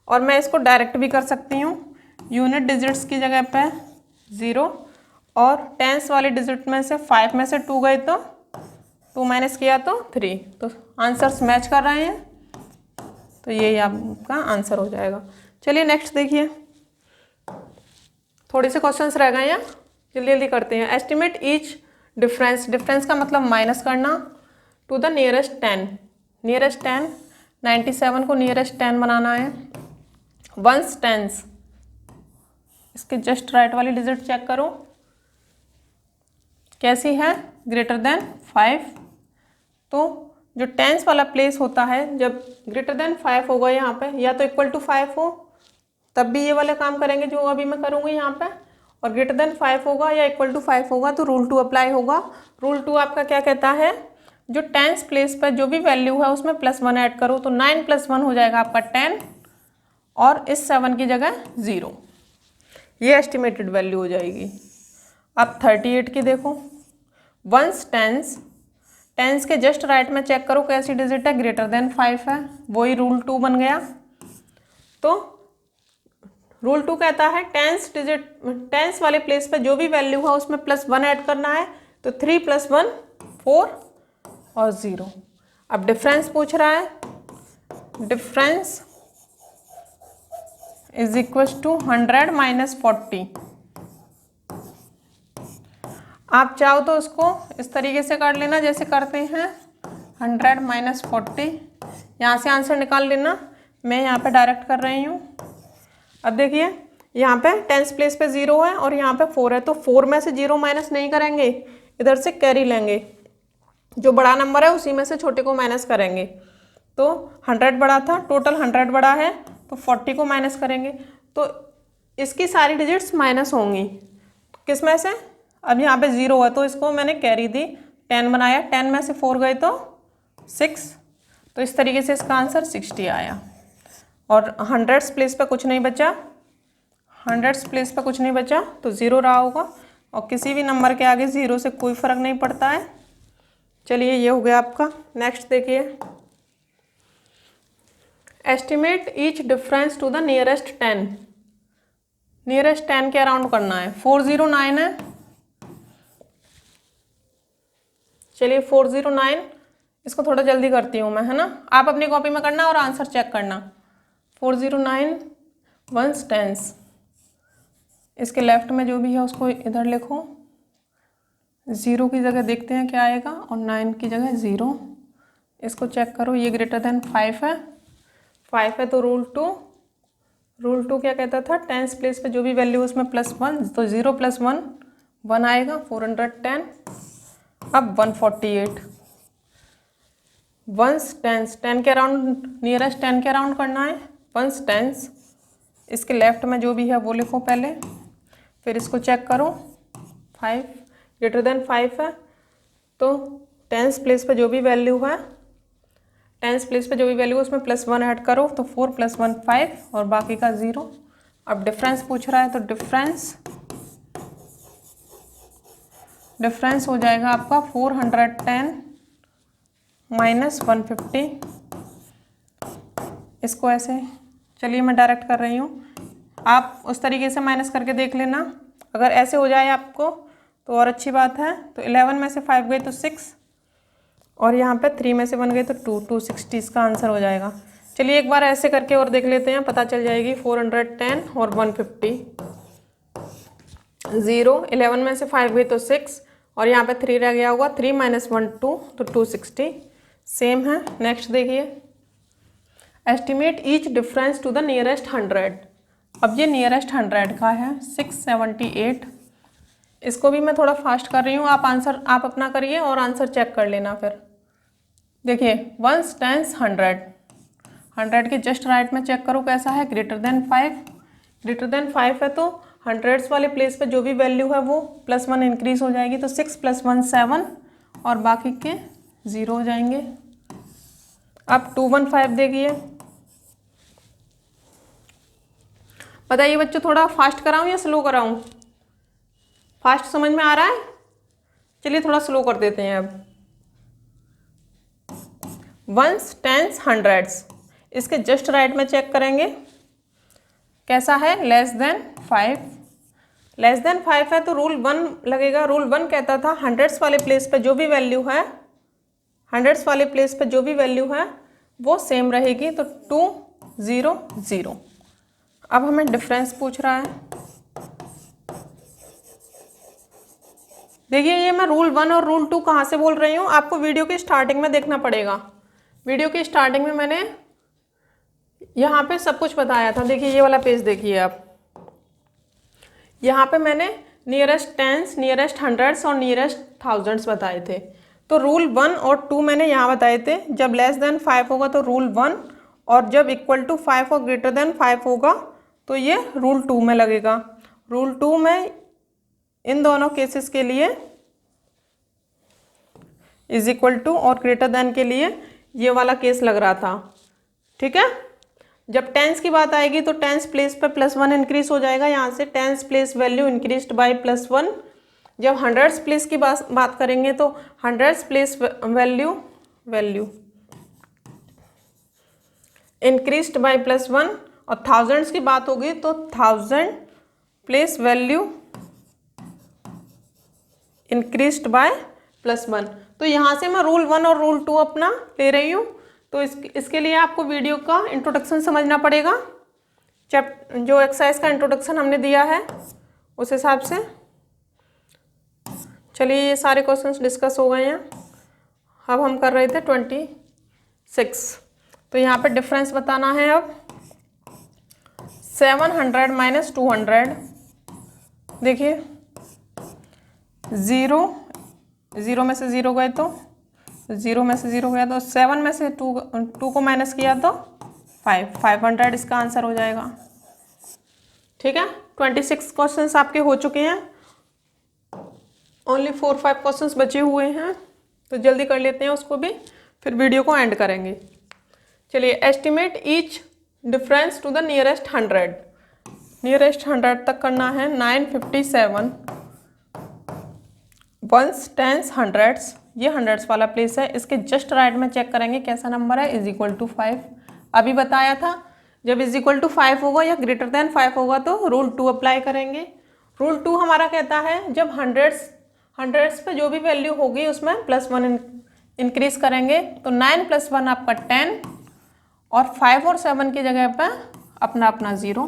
और मैं इसको डायरेक्ट भी कर सकती हूँ, यूनिट डिजिट्स की जगह पे 0 और टेंस वाले डिजिट में से 5 में से 2 गए तो 2 माइनस किया तो 3, तो आंसर्स मैच कर रहे हैं, तो यही आपका आंसर हो जाएगा। चलिए नेक्स्ट देखिए, थोड़े से क्वेश्चंस रह गए हैं, जल्दी जल्दी करते हैं। एस्टिमेट ईच डिफरेंस, डिफरेंस का मतलब माइनस करना, टू द नियरेस्ट 10, नियरेस्ट 10 97 को नियरेस्ट 10 बनाना है। वंस टेंस, इसके जस्ट राइट वाली डिजिट चेक करो कैसी है, ग्रेटर देन 5, तो जो टेंस वाला प्लेस होता है जब ग्रेटर देन 5 होगा यहाँ पे, या तो इक्वल टू 5 हो तब भी ये वाले काम करेंगे जो अभी मैं करूँगी यहाँ पे, और ग्रेटर देन 5 होगा या इक्वल टू 5 होगा तो रूल 2 अप्लाई होगा। रूल 2 आपका क्या कहता है, जो टेंस प्लेस पर जो भी वैल्यू है उसमें +1 ऐड करो, तो 9 + 1 हो जाएगा आपका 10 और इस 7 की जगह 0, ये एस्टिमेटेड वैल्यू हो जाएगी। अब 38 की देखो, वंस टेंस, टेंस के जस्ट राइट में चेक करो कैसी डिजिट है, ग्रेटर देन 5 है, वही रूल 2 बन गया। तो रूल 2 कहता है टेंस डिजिट, टेंस वाले प्लेस पे जो भी वैल्यू है उसमें +1 ऐड करना है, तो 3 + 1 4 और 0। अब डिफरेंस पूछ रहा है, डिफरेंस इज इक्वल टू 100 - 40। आप चाहो तो उसको इस तरीके से कर लेना जैसे करते हैं, 100 - 40, यहाँ से आंसर निकाल लेना, मैं यहाँ पे डायरेक्ट कर रही हूँ। अब देखिए यहाँ पे टेंस प्लेस पे 0 है और यहाँ पे 4 है, तो 4 में से 0 माइनस नहीं करेंगे, इधर से कैरी लेंगे, जो बड़ा नंबर है उसी में से छोटे को माइनस करेंगे। तो 100 बड़ा था, टोटल 100 बड़ा है तो 40 को माइनस करेंगे, तो इसकी सारी डिजिट्स माइनस होंगी, किस में से, अब यहाँ पे 0 है तो इसको मैंने कैरी दी, 10 बनाया, 10 में से 4 गए तो 6, तो इस तरीके से इसका आंसर 60 आया। और 100 प्लेस पे कुछ नहीं बचा, 100 प्लेस पे कुछ नहीं बचा तो 0 रहा होगा, और किसी भी नंबर के आगे 0 से कोई फर्क नहीं पड़ता है। चलिए ये हो गया आपका। नेक्स्ट देखिए, estimate each difference to the nearest 10, nearest 10 के अराउंड करना है, 409 है, चलिए 409, इसको थोड़ा जल्दी करती हूँ मैं, है ना, आप अपनी कॉपी में करना और आंसर चेक करना। 409 वंस टेंस, इसके लेफ्ट में जो भी है उसको इधर लिखो, 0 की जगह देखते हैं क्या आएगा, और 9 की जगह 0, इसको चेक करो, ये ग्रेटर देन 5 है, 5 है तो रूल 2 क्या कहता था, टेंस प्लेस पे जो भी वैल्यू उसमें +1, तो 0 + 1 1 आएगा, 410। अब 148, वंस टेंस, 10 के अराउंड, नियरेस्ट 10 के अराउंड करना है, वंस टेंस, इसके लेफ्ट में जो भी है वो लिखो पहले, फिर इसको चेक करो, 5 ग्रेटर देन 5 है, तो टेंस प्लेस पे जो भी वैल्यू है, टेंस प्लेस पे जो भी वैल्यू है उसमें +1 ऐड करो, तो 4 + 1 5 और बाकी का 0। अब डिफरेंस पूछ रहा है तो डिफरेंस हो जाएगा आपका 410 - 150, इसको ऐसे, चलिए मैं डायरेक्ट कर रही हूँ, आप उस तरीके से माइनस करके देख लेना, अगर ऐसे हो जाए आपको तो और अच्छी बात है। तो 11 में से 5 गए तो 6 और यहाँ पे 3 में से 1 गए तो 260 इसका आंसर हो जाएगा। चलिए एक बार ऐसे करके और देख लेते हैं, पता चल जाएगी। 410 और 150, 0, 11 में से 5 गए तो 6 और यहाँ पे 3 रह गया होगा, 3 - 1 2 तो 260 सेम है। नेक्स्ट देखिए, estimate each difference to the nearest 100। अब ये नियरेस्ट 100 का है 678। इसको भी मैं थोड़ा फास्ट कर रही हूँ, आप अपना करिए और आंसर चेक कर लेना। फिर देखिए 1 10 100 के जस्ट राइट में चेक करो कैसा है, ग्रेटर देन 5 है तो हंड्रेड्स वाले प्लेस पे जो भी वैल्यू है वो +1 इंक्रीज हो जाएगी, तो 6 + 1 7 और बाकी के 0 हो जाएंगे। अब 215 देखिए, बताइए बच्चों थोड़ा फास्ट कराऊं या स्लो कराऊं? फास्ट समझ में आ रहा है? चलिए थोड़ा स्लो कर देते हैं। अब 1s 10s 100s, इसके जस्ट राइट में चेक करेंगे कैसा है, लेस देन 5 है तो रूल 1 लगेगा। रूल 1 कहता था हंड्रेड्स वाले प्लेस पे जो भी वैल्यू है, हंड्रेड्स वाले प्लेस पे जो भी वैल्यू है वो सेम रहेगी, तो 2 0 0। अब हमें डिफरेंस पूछ रहा है। देखिए ये मैं रूल 1 और रूल 2 कहाँ से बोल रही हूँ, आपको वीडियो की स्टार्टिंग में देखना पड़ेगा। वीडियो की स्टार्टिंग में मैंने यहाँ पे सब कुछ बताया था। देखिए ये वाला पेज देखिए आप, यहाँ पे मैंने नियरेस्ट 10s, नियरेस्ट 100s और नियरेस्ट 1000s बताए थे। तो रूल 1 और 2 मैंने यहाँ बताए थे। जब लेस देन 5 होगा तो रूल 1, और जब इक्वल टू 5 और ग्रेटर देन 5 होगा तो ये रूल 2 में लगेगा। रूल 2 में इन दोनों केसेस के लिए इज इक्वल टू और ग्रेटर देन के लिए ये वाला केस लग रहा था, ठीक है। जब टेंस की बात आएगी तो टेंस प्लेस पे +1 इंक्रीज हो जाएगा, यहाँ से tens place value increased by +1। जब हंड्रेड्स प्लेस की बात करेंगे तो hundreds place value increased by +1, और थाउजेंड्स की बात होगी तो 1000 प्लेस वैल्यू इंक्रीज्ड बाय +1। तो यहाँ से मैं रूल 1 और रूल 2 अपना ले रही हूँ। तो इसके लिए आपको वीडियो का इंट्रोडक्शन समझना पड़ेगा। जो एक्सरसाइज का इंट्रोडक्शन हमने दिया है उस हिसाब से। चलिए ये सारे क्वेश्चंस डिस्कस हो गए हैं। अब हम कर रहे थे 26। तो यहाँ पे डिफरेंस बताना है। अब 700 - 200, देखिए 0 में से 0 गए तो 0 में से 0 गया तो 7 में से 2 को माइनस किया तो 500 इसका आंसर हो जाएगा, ठीक है। 26 क्वेश्चंस आपके हो चुके हैं, ओनली 4-5 क्वेश्चंस बचे हुए हैं, तो जल्दी कर लेते हैं उसको भी, फिर वीडियो को एंड करेंगे। चलिए, estimate each difference to the nearest 100। Nearest 100 तक करना है। 957, 1s 10s 100s, ये हंड्रेड्स वाला प्लेस है। इसके जस्ट राइट में चेक करेंगे कैसा नंबर है, इज इक्वल टू 5। अभी बताया था जब इज इक्वल टू 5 होगा या ग्रेटर देन 5 होगा तो रूल 2 अप्लाई करेंगे। रूल 2 हमारा कहता है जब हंड्रेड्स पे जो भी वैल्यू होगी उसमें +1 इंक्रीज करेंगे, तो 9 + 1 आपका 10 और 5 और 7 की जगह पर अपना 0,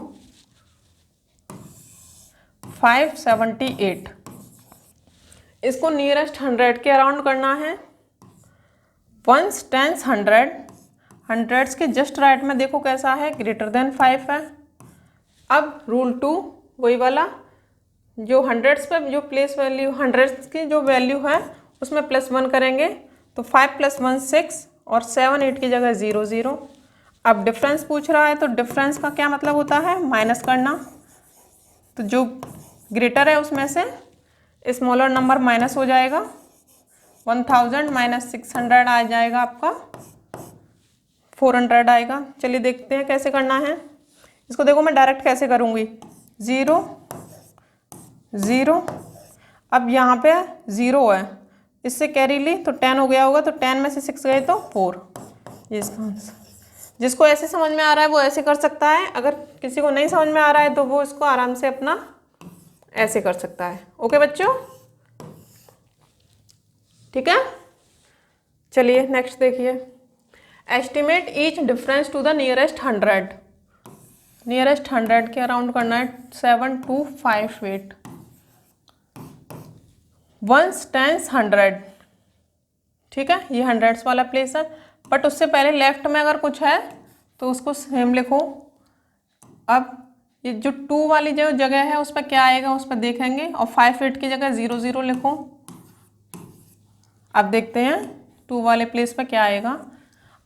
578। इसको नियरेस्ट 100 के अराउंड करना है। 1s 10s 100, हंड्रेड्स के जस्ट राइट में देखो कैसा है, ग्रेटर देन 5 है। अब रूल 2 वही वाला, जो हंड्रेड्स पे जो प्लेस वैल्यू हंड्रेड्स की जो वैल्यू है उसमें +1 करेंगे, तो 5 + 1 6 और 7 8 की जगह 0 0। अब डिफरेंस पूछ रहा है तो डिफरेंस का क्या मतलब होता है, माइनस करना। तो जो ग्रेटर है उसमें से स्मॉलर नंबर माइनस हो जाएगा। 1000 - 600 आ जाएगा आपका 400 आएगा। चलिए देखते हैं कैसे करना है इसको। देखो मैं डायरेक्ट कैसे करूँगी, 0 0। अब यहाँ पे 0 है, इससे कैरी ली तो 10 हो गया होगा, तो 10 में से 6 गए तो 4, ये इसका आंसर। जिसको ऐसे समझ में आ रहा है वो ऐसे कर सकता है, अगर किसी को नहीं समझ में आ रहा है तो वो इसको आराम से अपना ऐसे कर सकता है। ओके बच्चों, ठीक है। चलिए नेक्स्ट देखिए, estimate each difference to the nearest 100। Nearest 100 के अराउंड करना है, 7 2 5 8 1s 10s 100, ठीक है। ये हंड्रेड्स वाला प्लेस है, बट उससे पहले लेफ्ट में अगर कुछ है तो उसको सेम लिखो। अब ये जो 2 वाली जो जगह है उस पर क्या आएगा उस पर देखेंगे, और 5 8 की जगह 0 0 लिखो। अब देखते हैं 2 वाले प्लेस पे क्या आएगा।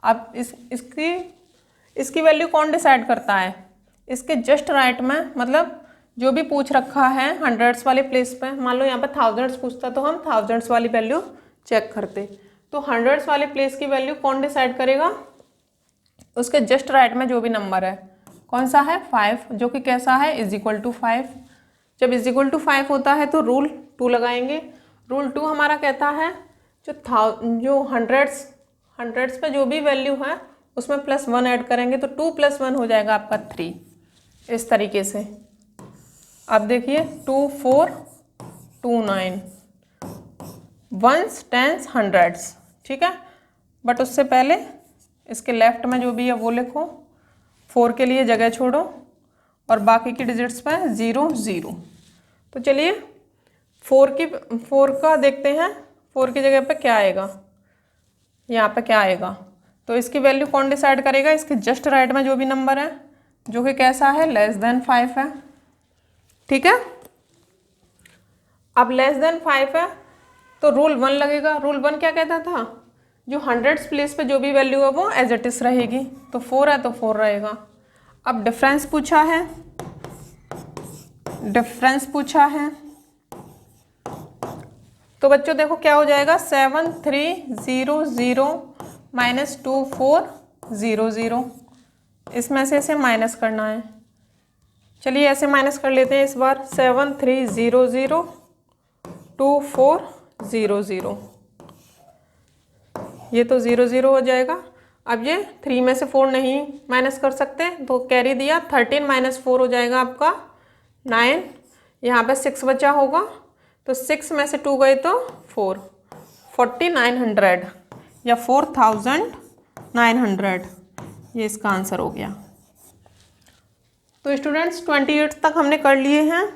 अब इसकी वैल्यू कौन डिसाइड करता है, इसके जस्ट राइट में, मतलब जो भी पूछ रखा है हंड्रेड्स वाले प्लेस पे, मान लो यहाँ पे थाउजेंड्स पूछता तो हम थाउजेंड्स वाली वैल्यू चेक करते। तो हंड्रेड्स वाले प्लेस की वैल्यू कौन डिसाइड करेगा, उसके जस्ट राइट में जो भी नंबर है, कौन सा है 5, जो कि कैसा है इज इक्वल टू 5। जब इज इक्वल टू 5 होता है तो रूल 2 लगाएंगे। रूल 2 हमारा कहता है जो हंड्रेड्स पे जो भी वैल्यू है उसमें +1 ऐड करेंगे तो 2 + 1 हो जाएगा आपका 3, इस तरीके से। अब देखिए 2 4 2 9 1s 10s 100s, ठीक है। बट उससे पहले इसके लेफ्ट में जो भी है वो लिखो, 4 के लिए जगह छोड़ो और बाकी की डिजिट्स पर 0 0। तो चलिए 4 का देखते हैं, 4 की जगह पे क्या आएगा, यहाँ पे क्या आएगा। तो इसकी वैल्यू कौन डिसाइड करेगा, इसके जस्ट राइट में जो भी नंबर है जो कि कैसा है <5 है, ठीक है। अब <5 है तो रूल 1 लगेगा। रूल 1 क्या कहता था, जो हंड्रेड्स प्लेस पे जो भी वैल्यू है वो एज इट इज रहेगी। तो 4 है तो 4 रहेगा। अब डिफरेंस पूछा है, तो बच्चों देखो क्या हो जाएगा, 7 3 0 0 -2 4 0 0। इसमें से इसे माइनस करना है। चलिए ऐसे माइनस कर लेते हैं इस बार, 7 3 0 0 2 4 0 0। ये तो 0 0 हो जाएगा। अब ये 3 में से 4 नहीं माइनस कर सकते तो कैरी दिया, 13 - 4 हो जाएगा आपका 9। यहाँ पे 6 बचा होगा तो 6 में से 2 गए तो 4, 4900 या 4900, ये इसका आंसर हो गया। तो स्टूडेंट्स 28 तक हमने कर लिए हैं।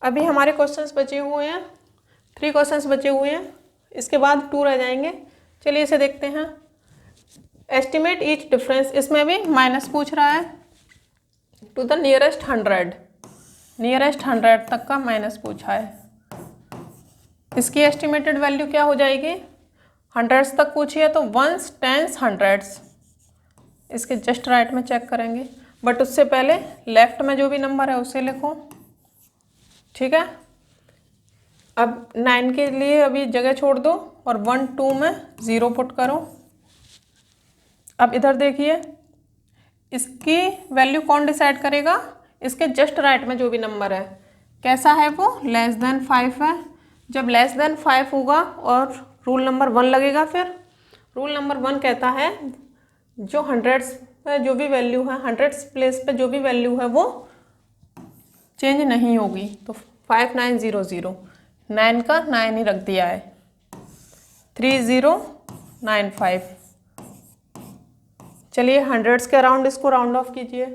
अभी हमारे क्वेश्चंस बचे हुए हैं, 3 क्वेश्चंस बचे हुए हैं, इसके बाद 2 रह जाएंगे। चलिए इसे देखते हैं। एस्टिमेट ईच डिफरेंस, इसमें भी माइनस पूछ रहा है, टू द नियरेस्ट 100, नियरेस्ट 100 तक का माइनस पूछा है। इसकी एस्टिमेटेड वैल्यू क्या हो जाएगी, हंड्रेड्स तक पूछी है तो 1s 10s 100s, इसके जस्ट राइट में चेक करेंगे। बट उससे पहले लेफ्ट में जो भी नंबर है उसे लिखो, ठीक है। अब 9 के लिए अभी जगह छोड़ दो और 1 2 में 0 पुट करो। अब इधर देखिए, इसकी वैल्यू कौन डिसाइड करेगा, इसके जस्ट राइट में जो भी नंबर है कैसा है वो <5 है। जब <5 होगा और रूल नंबर 1 लगेगा, फिर रूल नंबर 1 कहता है जो हंड्रेड्स पे जो भी वैल्यू है, हंड्रेड्स प्लेस पे जो भी वैल्यू है वो चेंज नहीं होगी। तो 5900, 9 का 9 ही रख दिया है, 3095। चलिए हंड्रेड्स के अराउंड इसको राउंड ऑफ कीजिए।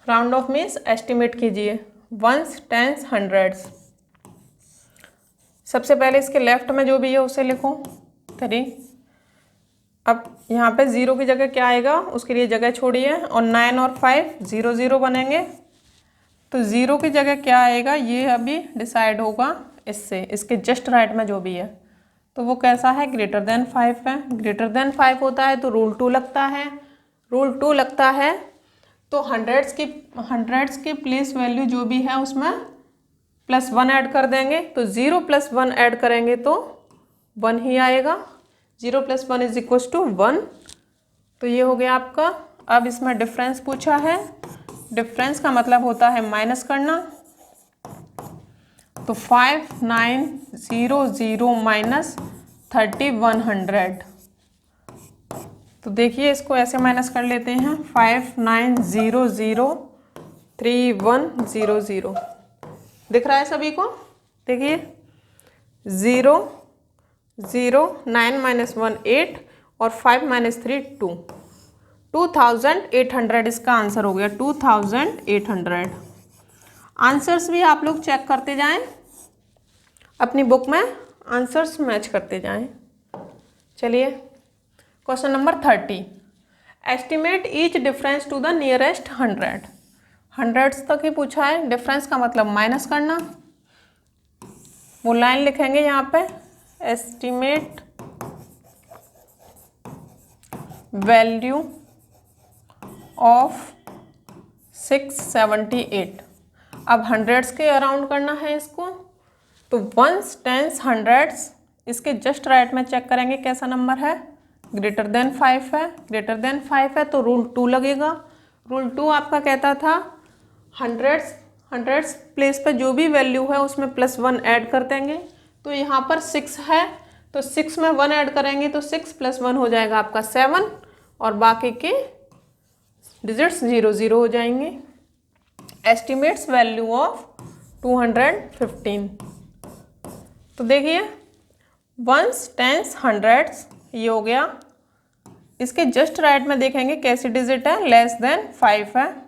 राउंड ऑफ मीन्स एस्टिमेट कीजिए, 1s 10s 100s। सबसे पहले इसके लेफ्ट में जो भी है उसे लिखो 3। अब यहाँ पे 0 की जगह क्या आएगा, उसके लिए जगह छोड़िए, और 9 और 5 0 0 बनेंगे। तो 0 की जगह क्या आएगा ये अभी डिसाइड होगा इससे, इसके जस्ट राइट में जो भी है तो वो कैसा है, <5 है। <5 होता है तो रूल 2 लगता है। रूल 2 लगता है तो हंड्रेड्स की प्लेस वैल्यू जो भी है उसमें +1 ऐड कर देंगे। तो 0 + 1 ऐड करेंगे तो 1 ही आएगा। 0 + 1 = 1। तो ये हो गया आपका। अब इसमें डिफरेंस पूछा है, डिफरेंस का मतलब होता है माइनस करना। तो 5900 - 3100। तो देखिए इसको ऐसे माइनस कर लेते हैं, 5900 3100 दिख रहा है सभी को? देखिए 0 0 9 - 1 8 और 5 - 3 2 2800 इसका आंसर हो गया। 2800 आंसर्स भी आप लोग चेक करते जाएं, अपनी बुक में आंसर्स मैच करते जाएं। चलिए question number 30, estimate each difference to the nearest 100। Hundreds तक ही पूछा है, डिफरेंस का मतलब माइनस करना। वो लाइन लिखेंगे यहाँ पे, एस्टिमेट वैल्यू ऑफ 678। अब हंड्रेड्स के अराउंड करना है इसको, तो वंस टेंस हंड्रेड्स इसके जस्ट राइट में चेक करेंगे कैसा नंबर है, ग्रेटर देन 5 है। ग्रेटर देन 5 है तो रूल 2 लगेगा। रूल 2 आपका कहता था हंड्रेड्स प्लेस पे जो भी वैल्यू है उसमें +1 ऐड कर देंगे। तो यहाँ पर 6 है तो 6 में 1 ऐड करेंगे तो 6 + 1 हो जाएगा आपका 7 और बाकी के डिजिट्स 0 0 हो जाएंगे। Estimates value of 215। तो देखिए वंस टेंस हंड्रेड्स ये हो गया। इसके जस्ट राइट में देखेंगे कैसी डिजिट है, लेस देन 5 है।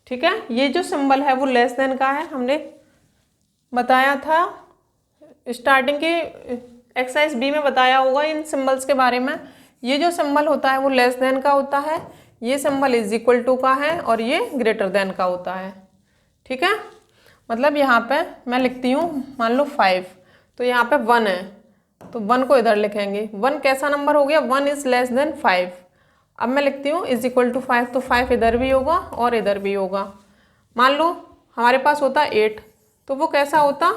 ठीक है, ये जो सिंबल है वो लेस देन का है, हमने बताया था स्टार्टिंग की एक्सरसाइज बी में बताया होगा इन सिंबल्स के बारे में। ये जो सिंबल होता है वो लेस देन का होता है, ये सिंबल =टू का है और ये ग्रेटर देन का होता है। ठीक है, मतलब यहाँ पे मैं लिखती हूँ, मान लो 5 तो यहाँ पे 1 है तो 1 को इधर लिखेंगे। 1 कैसा नंबर हो गया, 1 इज़ लेस देन 5। अब मैं लिखती हूँ =5 तो 5 इधर भी होगा और इधर भी होगा। मान लो हमारे पास होता 8 तो वो कैसा होता,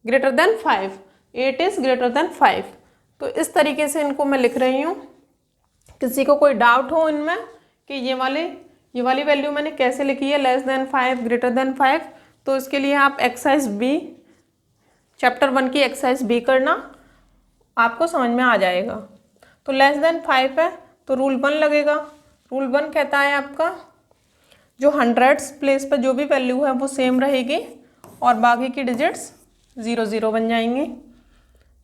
greater than 5। 8 is greater than 5। तो इस तरीके से इनको मैं लिख रही हूँ। किसी को कोई डाउट हो इनमें कि ये वाली वैल्यू मैंने कैसे लिखी है, लेस देन 5 ग्रेटर देन 5, तो इसके लिए आप एक्सरसाइज बी चैप्टर 1 की एक्सरसाइज बी करना, आपको समझ में आ जाएगा। तो लेस देन 5 है तो रूल 1 लगेगा। रूल 1 कहता है आपका जो हंड्रेड्स प्लेस पर जो भी वैल्यू है वो सेम रहेगी और बाकी की डिजिट्स 0 0 बन जाएंगी।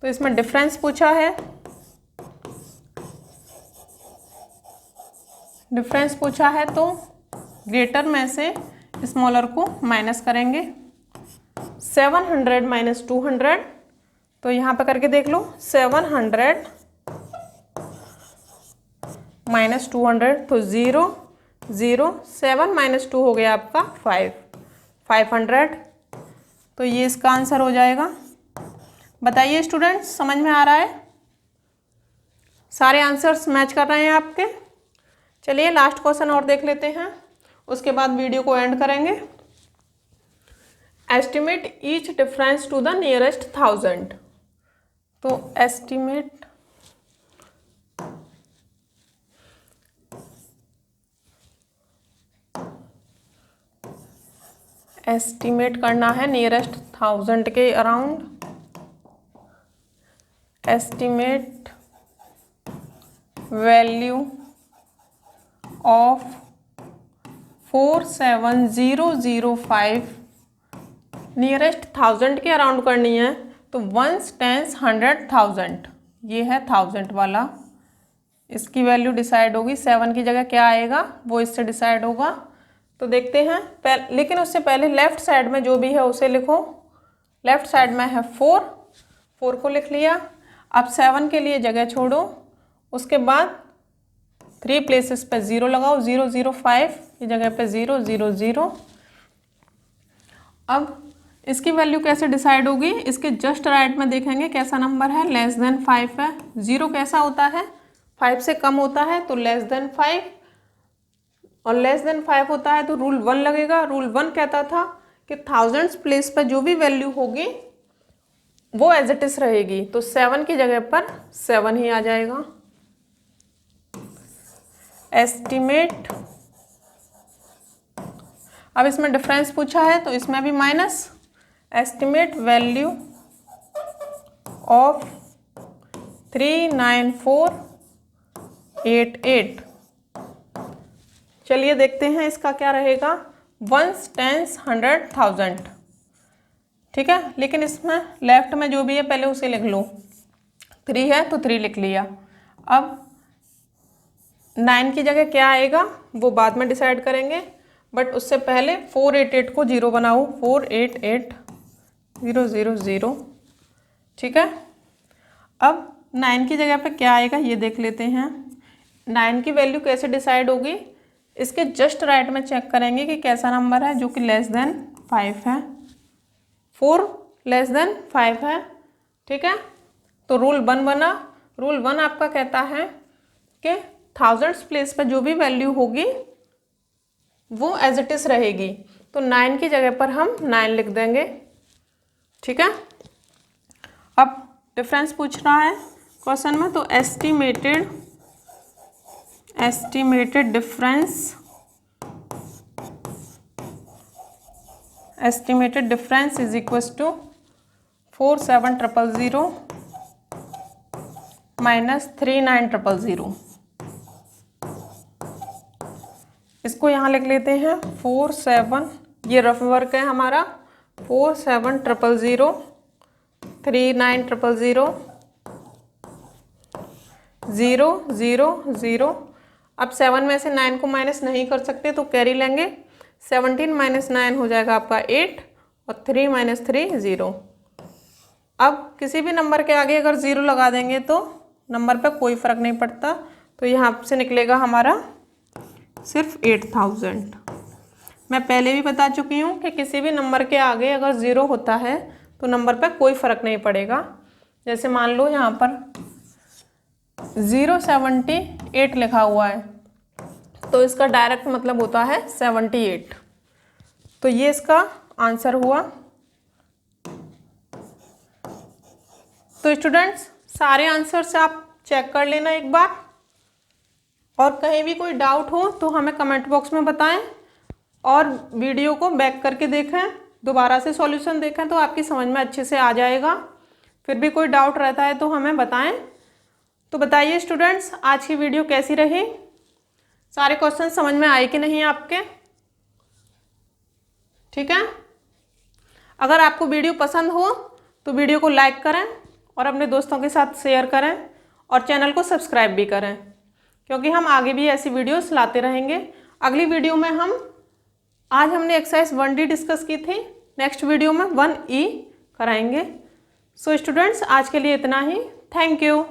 तो इसमें डिफरेंस पूछा है, डिफरेंस पूछा है तो ग्रेटर में से स्मॉलर को माइनस करेंगे। 700 - 200 तो यहाँ पे करके देख लो, 700 - 200 तो 0 0 7 - 2 हो गया आपका 500। तो ये इसका आंसर हो जाएगा। बताइए स्टूडेंट्स, समझ में आ रहा है? सारे आंसर्स मैच कर रहे हैं आपके? चलिए लास्ट क्वेश्चन और देख लेते हैं, उसके बाद वीडियो को एंड करेंगे। Estimate each difference to the nearest 1000। तो एस्टिमेट करना है नियरेस्ट 1000 के around. Estimate value of 47005 nearest 1000 के अराउंड करनी है। तो वंस टेंस 100,000, ये है 1000 वाला, इसकी वैल्यू डिसाइड होगी। 7 की जगह क्या आएगा वो इससे डिसाइड होगा। तो देखते हैं, लेकिन उससे पहले लेफ्ट साइड में जो भी है उसे लिखो। लेफ्ट साइड में है 4 को लिख लिया। अब 7 के लिए जगह छोड़ो, उसके बाद 3 प्लेसेस पे 0 लगाओ, 0 0 5 की जगह पे 0 0 0। अब इसकी वैल्यू कैसे डिसाइड होगी, इसके जस्ट राइट में देखेंगे कैसा नंबर है, लेस देन 5 है। 0 कैसा होता है, 5 से कम होता है तो लेस देन 5, और लेस देन 5 होता है तो रूल 1 लगेगा। रूल 1 कहता था कि 1000 प्लेस पर जो भी वैल्यू होगी वो एज इट इज रहेगी। तो 7 की जगह पर 7 ही आ जाएगा। एस्टिमेट, अब इसमें डिफरेंस पूछा है तो इसमें भी माइनस। Estimate value of 39488। चलिए देखते हैं इसका क्या रहेगा। वंस, टेंस, 100, 1000, ठीक है। लेकिन इसमें लेफ्ट में जो भी है पहले उसे लिख लो। 3 है तो 3 लिख लिया। अब 9 की जगह क्या आएगा वो बाद में डिसाइड करेंगे, बट उससे पहले 488 को 0 बनाओ, 488000, ठीक है। अब 9 की जगह पे क्या आएगा ये देख लेते हैं। 9 की वैल्यू कैसे डिसाइड होगी, इसके जस्ट राइट में चेक करेंगे कि कैसा नंबर है जो कि लेस देन 5 है। 4 लेस देन 5 है, ठीक है। तो रूल 1 बना। रूल 1 आपका कहता है कि थाउजेंड्स प्लेस पर जो भी वैल्यू होगी वो एज इट इज रहेगी। तो 9 की जगह पर हम 9 लिख देंगे, ठीक है। अब डिफरेंस पूछ रहा है क्वेश्चन में, तो estimated difference is equals to 47000 minus 39000। इसको यहाँ लिख लेते हैं 47, ये रफ वर्क है हमारा, 47000 39000 0 0 0। अब 7 में से 9 को माइनस नहीं कर सकते तो कैरी लेंगे। 17 माइनस 9 हो जाएगा आपका 8 और 3 माइनस 3 0। अब किसी भी नंबर के आगे अगर 0 लगा देंगे तो नंबर पे कोई फ़र्क नहीं पड़ता, तो यहाँ से निकलेगा हमारा सिर्फ 8000। मैं पहले भी बता चुकी हूँ कि किसी भी नंबर के आगे अगर 0 होता है तो नंबर पे कोई फ़र्क नहीं पड़ेगा। जैसे मान लो यहाँ पर 078 लिखा हुआ है तो इसका डायरेक्ट मतलब होता है 78। तो ये इसका आंसर हुआ। तो स्टूडेंट्स सारे आंसर्स आप चेक कर लेना एक बार, और कहीं भी कोई डाउट हो तो हमें कमेंट बॉक्स में बताएं, और वीडियो को बैक करके देखें, दोबारा से सॉल्यूशन देखें तो आपकी समझ में अच्छे से आ जाएगा। फिर भी कोई डाउट रहता है तो हमें बताएं। तो बताइए स्टूडेंट्स आज की वीडियो कैसी रही, सारे क्वेश्चन समझ में आए कि नहीं आपके, ठीक है। अगर आपको वीडियो पसंद हो तो वीडियो को लाइक करें और अपने दोस्तों के साथ शेयर करें, और चैनल को सब्सक्राइब भी करें, क्योंकि हम आगे भी ऐसी वीडियोस लाते रहेंगे। अगली वीडियो में आज हमने एक्सरसाइज 1D डिस्कस की थी, नेक्स्ट वीडियो में 1E कराएंगे। सो स्टूडेंट्स आज के लिए इतना ही। Thank you.